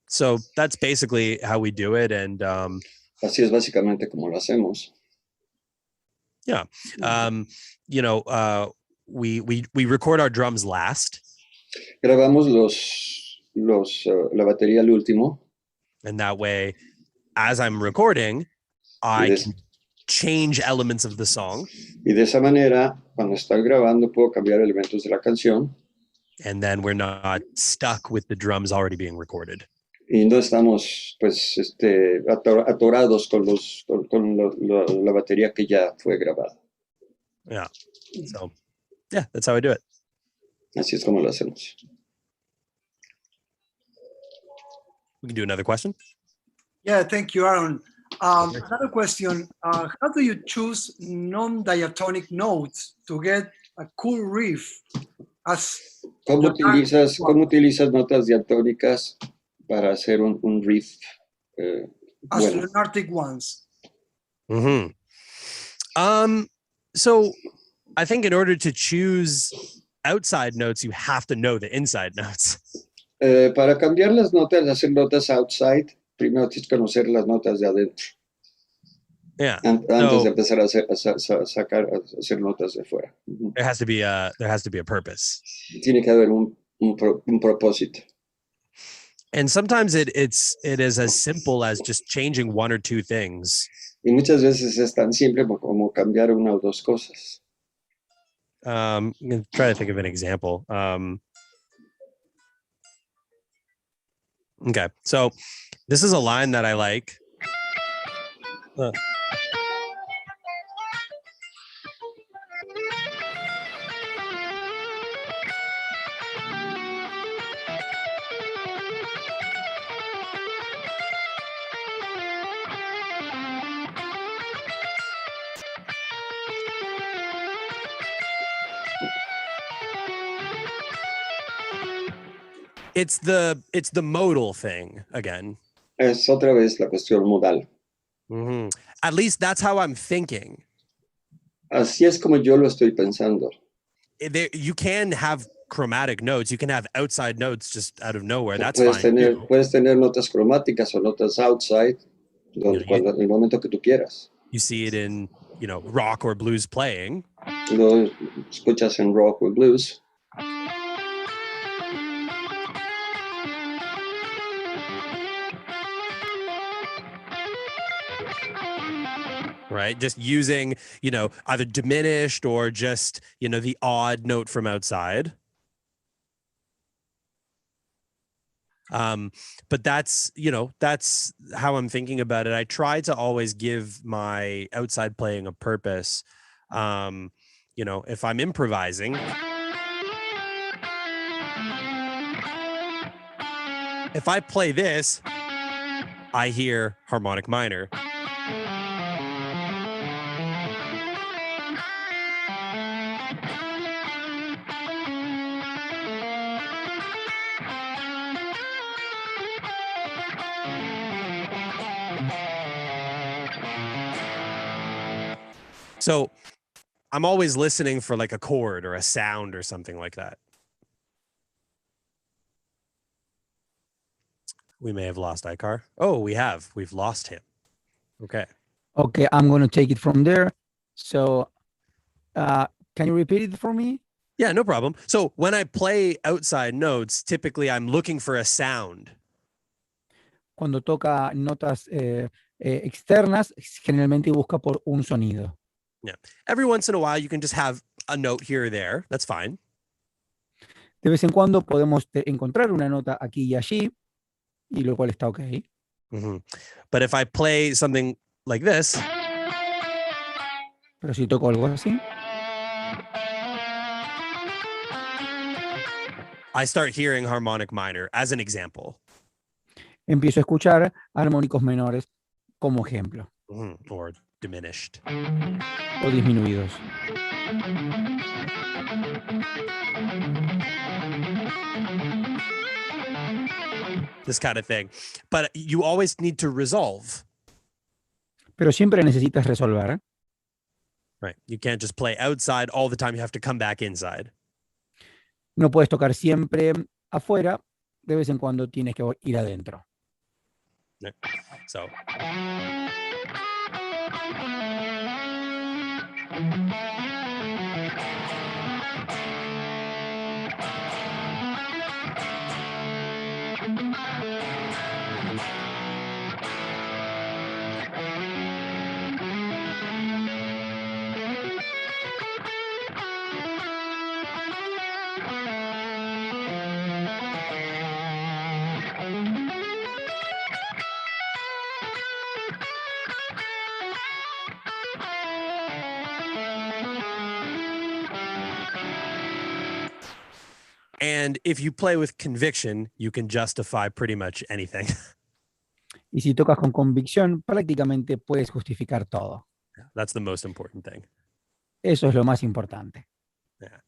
Speaker 2: So that's basically how we do it. And
Speaker 3: así es básicamente como lo hacemos.
Speaker 2: Yeah. We record our drums last.
Speaker 3: Grabamos la batería al último.
Speaker 2: And that way, as I'm recording, I can change elements of the song.
Speaker 3: Y de esa manera, cuando estoy grabando, puedo cambiar elementos de la canción.
Speaker 2: And then we're not stuck with the drums already being recorded.
Speaker 3: y no estamos pues atorados con la batería que ya fue grabada.
Speaker 2: Yeah. So, yeah, that's how I do it.
Speaker 3: Así es como lo hacemos.
Speaker 2: We can do another question.
Speaker 5: Yeah, thank you, Aaron. Another question, how do you choose non-diatonic notes to get a cool riff?
Speaker 3: ¿Cómo utilizas notas diatónicas para hacer un riff
Speaker 5: As
Speaker 3: bueno?
Speaker 5: Lunartic ones.
Speaker 2: Mm-hmm. So I think in order to choose outside notes, you have to know the inside notes.
Speaker 3: Para cambiar las notas, hacer notas outside, primero tienes que conocer las notas de adentro.
Speaker 2: Yeah.
Speaker 3: Antes de empezar a hacer notas de fuera.
Speaker 2: There has to be a purpose.
Speaker 3: Tiene que haber un propósito.
Speaker 2: And sometimes it is as simple as just changing one or two things.
Speaker 3: Y muchas veces es tan simple como cambiar una o dos cosas.
Speaker 2: I'm gonna try to think of an example. Okay, so this is a line that I like. It's the modal thing again.
Speaker 3: Es otra vez la cuestión modal.
Speaker 2: Mm-hmm. At least that's how I'm thinking.
Speaker 3: Así es como yo lo estoy pensando.
Speaker 2: You can have chromatic notes. You can have outside notes just out of nowhere. That's fine.
Speaker 3: Puedes tener notas cromáticas o notas outside en el momento que tú quieras.
Speaker 2: You see it in, rock or blues playing.
Speaker 3: Lo escuchas en rock o blues.
Speaker 2: Right? Just using, either diminished or just, the odd note from outside. But that's how I'm thinking about it. I try to always give my outside playing a purpose. If I'm improvising, if I play this, I hear harmonic minor. So I'm always listening for like a chord or a sound or something like that. We may have lost Icar. Oh, we've lost him. Okay.
Speaker 1: Okay, I'm going to take it from there. So can you repeat it for me?
Speaker 2: Yeah, no problem. So when I play outside notes, typically I'm looking for a sound.
Speaker 1: Cuando toca notas externas, generalmente busca por un sonido.
Speaker 2: Yeah. Every once in a while, you can just have a note here or there. That's fine.
Speaker 1: De vez en cuando podemos encontrar una nota aquí y allí, y lo cual está ok.
Speaker 2: Mm-hmm. But if I play something like this,
Speaker 1: pero si toco algo así,
Speaker 2: I start hearing harmonic minor as an example.
Speaker 1: Empiezo a escuchar armónicos menores como ejemplo.
Speaker 2: Mm-hmm. Or diminished.
Speaker 1: O disminuidos.
Speaker 2: This kind of thing. But you always need to resolve.
Speaker 1: Pero siempre necesitas resolver.
Speaker 2: Right. You can't just play outside all the time. You have to come back inside.
Speaker 1: No puedes tocar siempre afuera. De vez en cuando tienes que ir adentro.
Speaker 2: So. And if you play with conviction, you can justify pretty much anything.
Speaker 1: Y si tocas con convicción, prácticamente puedes justificar todo.
Speaker 2: That's the most important thing.
Speaker 1: Eso es lo más importante.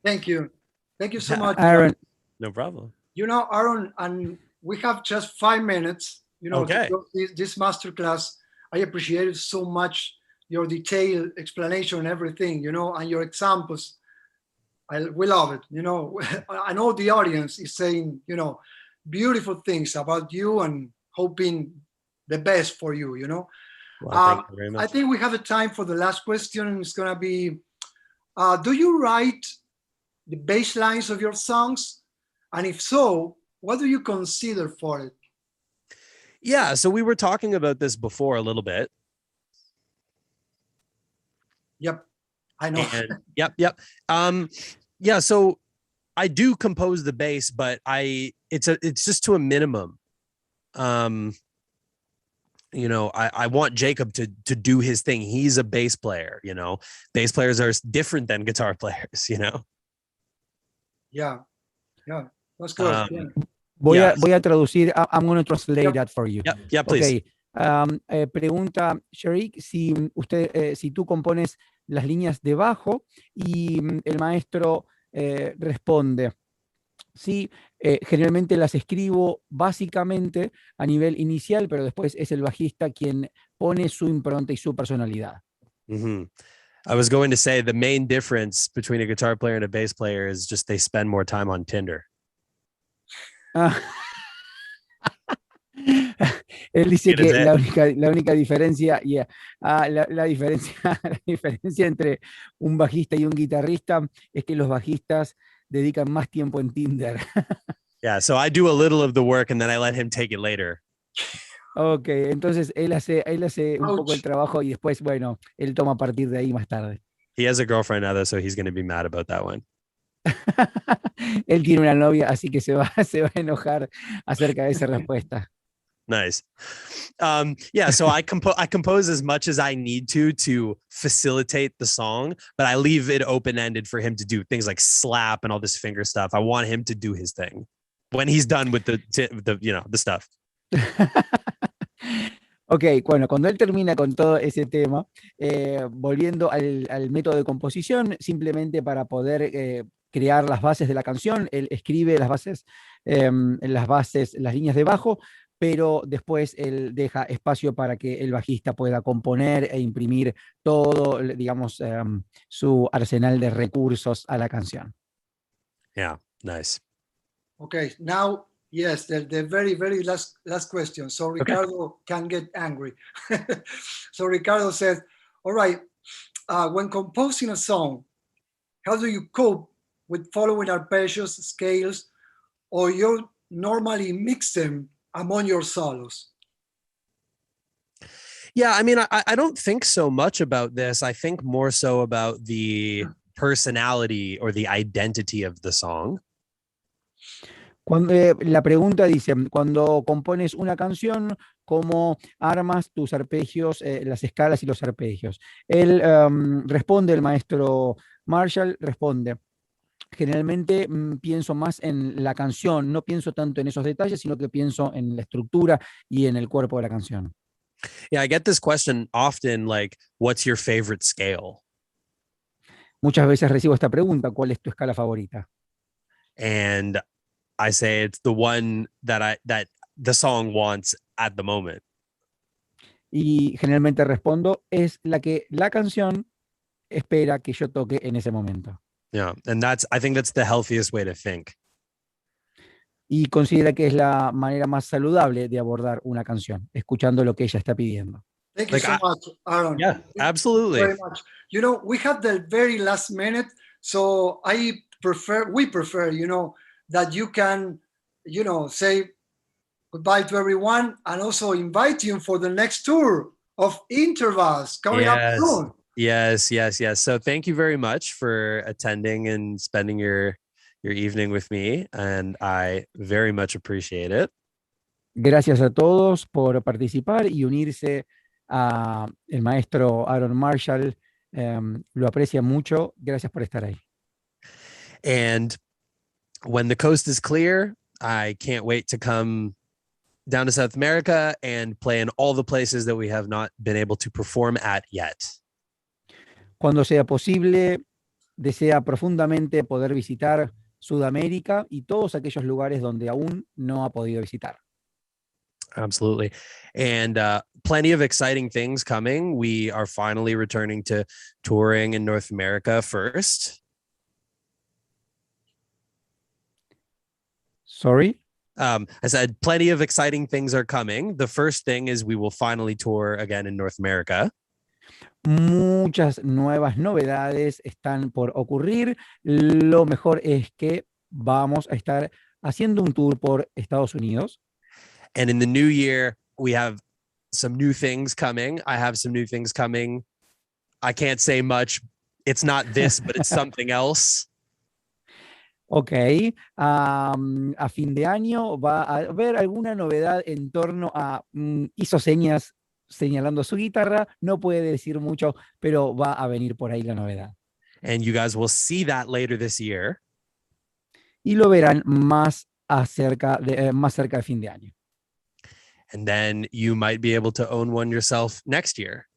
Speaker 5: Thank you. Thank you so much.
Speaker 1: Aaron,
Speaker 2: No problem.
Speaker 5: You know, Aaron, and we have just 5 minutes, you know,
Speaker 2: Okay.
Speaker 5: to go this masterclass. I appreciated so much your detailed explanation and everything, you know, and your examples. We love it, you know. I know the audience is saying, you know, beautiful things about you and hoping the best for you, you know.
Speaker 2: Well, thank you very much.
Speaker 5: I think we have a time for the last question. It's going to be, do you write the bass lines of your songs? And if so, what do you consider for it?
Speaker 2: Yeah, so we were talking about this before a little bit.
Speaker 5: Yep, I know.
Speaker 2: And yep. Yeah, so I do compose the bass, but it's just to a minimum. You know, I want Jacob to do his thing. He's a bass player, you know. Bass players are different than guitar players, you know.
Speaker 5: Yeah, that's good. Yeah.
Speaker 1: voy
Speaker 2: Yeah.
Speaker 1: a traducir. I'm going to translate
Speaker 5: Yep.
Speaker 1: that for you.
Speaker 2: Yeah, please.
Speaker 1: Ok. Pregunta Sherik si si tú compones las líneas de bajo y el maestro responde. Sí, generalmente las escribo básicamente a nivel inicial, pero después es el bajista quien pone su impronta y su personalidad.
Speaker 2: Mhm. I was going to say the main difference between a guitar player and a bass player is just they spend more time on Tinder.
Speaker 1: Ah. Él dice
Speaker 2: It is
Speaker 1: que
Speaker 2: it.
Speaker 1: la única diferencia, la diferencia entre un bajista y un guitarrista es que los bajistas dedican más tiempo en Tinder.
Speaker 2: Yeah, so I do a little of the work and then I let him take it later.
Speaker 1: Ok, entonces él hace un poco el
Speaker 5: Ouch.
Speaker 1: trabajo y después, bueno, él toma a partir de ahí más tarde.
Speaker 2: He has a girlfriend now, though, so he's going to be mad about that one.
Speaker 1: Él tiene una novia, así que se va a enojar acerca de esa respuesta.
Speaker 2: Nice. Yeah, so I compose as much as I need to facilitate the song, but I leave it open-ended for him to do things like slap and all this finger stuff. I want him to do his thing when he's done with the you know, the stuff.
Speaker 1: Ok, bueno, cuando él termina con todo ese tema, volviendo al método de composición, simplemente para poder crear las bases de la canción, él escribe las bases, las líneas de bajo, pero después él deja espacio para que el bajista pueda componer e imprimir todo, digamos, su arsenal de recursos a la canción.
Speaker 2: Yeah, nice.
Speaker 5: Okay, now, yes, the very, very last question. So Ricardo can get angry. So Ricardo says, all right, when composing a song, how do you cope with following arpeggios, scales, or you normally mix them among your solos?
Speaker 2: Yeah, I mean, I don't think so much about this. I think more so about the personality or the identity of the song.
Speaker 1: La pregunta dice, cuando compones una canción, ¿cómo armas tus arpegios, las escalas y los arpegios? Él responde, el maestro Marshall responde, generalmente pienso más en la canción, no pienso tanto en esos detalles, sino que pienso en la estructura y en el cuerpo de la canción.
Speaker 2: Yeah, I get this question often, like, what's your favorite scale?
Speaker 1: Muchas veces recibo esta pregunta, ¿cuál es tu escala favorita?
Speaker 2: And I say it's the one that the song wants at the moment.
Speaker 1: Y generalmente respondo, es la que la canción espera que yo toque en ese momento.
Speaker 2: Yeah, and I think that's the healthiest way to think.
Speaker 1: Y considera que es la manera más saludable de abordar una canción, escuchando lo que ella está pidiendo.
Speaker 5: Thank you so much, Aaron.
Speaker 2: Yeah,
Speaker 5: Thank you
Speaker 2: absolutely.
Speaker 5: very much. You know, we have the very last minute, so we prefer, you know, that you can, you know, say goodbye to everyone and also invite you for the next tour of intervals coming up soon.
Speaker 2: Yes. So thank you very much for attending and spending your evening with me, and I very much appreciate it.
Speaker 1: Gracias a todos por participar y unirse a el maestro Aaron Marshall. Lo aprecia mucho. Gracias por estar ahí.
Speaker 2: And when the coast is clear, I can't wait to come down to South America and play in all the places that we have not been able to perform at yet.
Speaker 1: Cuando sea posible, desea profundamente poder visitar Sudamérica y todos aquellos lugares donde aún no ha podido visitar.
Speaker 2: Absolutely. And plenty of exciting things coming. We are finally returning to touring in North America first.
Speaker 1: Sorry?
Speaker 2: I said plenty of exciting things are coming. The first thing is we will finally tour again in North America.
Speaker 1: Muchas nuevas novedades están por ocurrir. Lo mejor es que vamos a estar haciendo un tour por Estados Unidos.
Speaker 2: And in the new year, we have some new things coming. I have some new things coming. I can't say much. It's not this, but it's something else.
Speaker 1: Ok, a fin de año va a haber alguna novedad en torno a, hizo señas señalando su guitarra, no puede decir mucho, pero va a venir por ahí la novedad.
Speaker 2: And you guys will see that later this year.
Speaker 1: Y lo verán más cerca de fin de año.
Speaker 2: And then you might be able to own one yourself next year.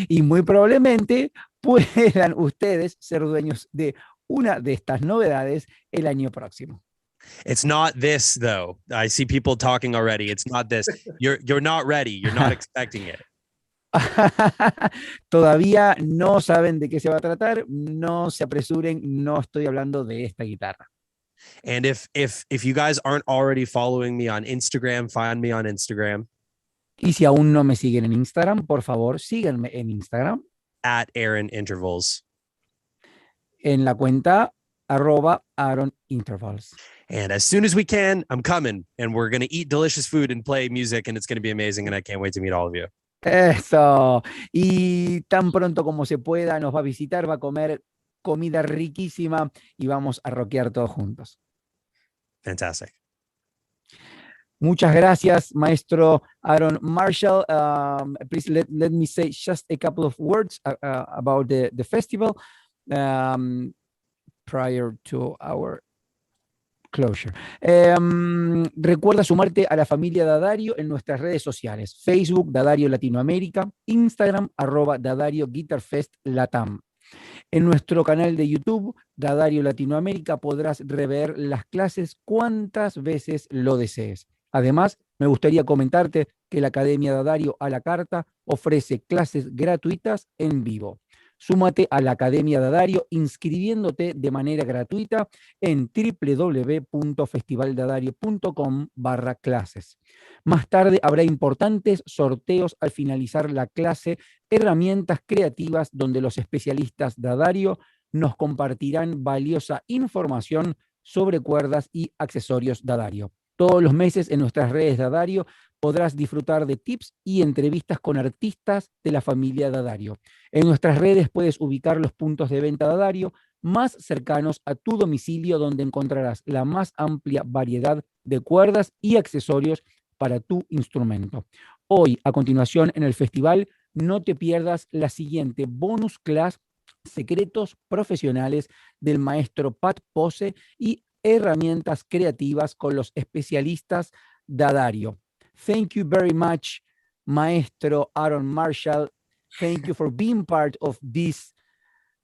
Speaker 1: Y muy probablemente puedan ustedes ser dueños de una de estas novedades el año próximo.
Speaker 2: It's not this, though. I see people talking already. It's not this. You're not ready. You're not expecting it.
Speaker 1: Todavía no saben de qué se va a tratar. No se apresuren. No estoy hablando de esta guitarra.
Speaker 2: And if you guys aren't already following me on Instagram, find me on Instagram.
Speaker 1: Y si aún no me siguen en Instagram, por favor, síganme en Instagram.
Speaker 2: @AaronIntervals.
Speaker 1: En la cuenta @AaronIntervals.
Speaker 2: And as soon as we can, I'm coming. And we're going to eat delicious food and play music. And it's going to be amazing. And I can't wait to meet all of you.
Speaker 1: Eso. Y tan pronto como se pueda, nos va a visitar, va a comer comida riquísima y vamos a rockear todos juntos.
Speaker 2: Fantastic.
Speaker 1: Muchas gracias, maestro Aaron Marshall. Please let me say just a couple of words about the festival prior to our closure. Recuerda sumarte a la familia Dadario en nuestras redes sociales: Facebook, Dadario Latinoamérica, Instagram, @Dadario Guitar Fest Latam. En nuestro canal de YouTube, Dadario Latinoamérica, podrás rever las clases cuantas veces lo desees. Además, me gustaría comentarte que la Academia Dadario a la Carta ofrece clases gratuitas en vivo. Súmate a la Academia Dadario inscribiéndote de manera gratuita en www.festivaldadario.com/clases. Más tarde habrá importantes sorteos al finalizar la clase Herramientas Creativas, donde los especialistas Dadario nos compartirán valiosa información sobre cuerdas y accesorios Dadario. Todos los meses en nuestras redes Dadario podrás disfrutar de tips y entrevistas con artistas de la familia Dadario. En nuestras redes puedes ubicar los puntos de venta Dadario más cercanos a tu domicilio, donde encontrarás la más amplia variedad de cuerdas y accesorios para tu instrumento. Hoy, a continuación en el festival, no te pierdas la siguiente bonus class: Secretos Profesionales del maestro Pat Pose y Herramientas Creativas con los especialistas Dadario. Thank you very much, Maestro Aaron Marshall. Thank you for being part of this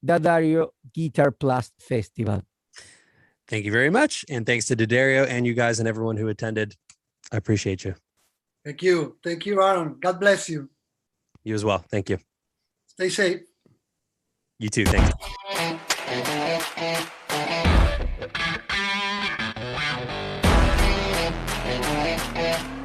Speaker 1: Dadario Guitar Plus Festival.
Speaker 2: Thank you very much. And thanks to Dadario and you guys and everyone who attended. I appreciate you.
Speaker 5: Thank you. Thank you, Aaron. God bless you.
Speaker 2: You as well. Thank you.
Speaker 5: Stay safe.
Speaker 2: You too. Thank you.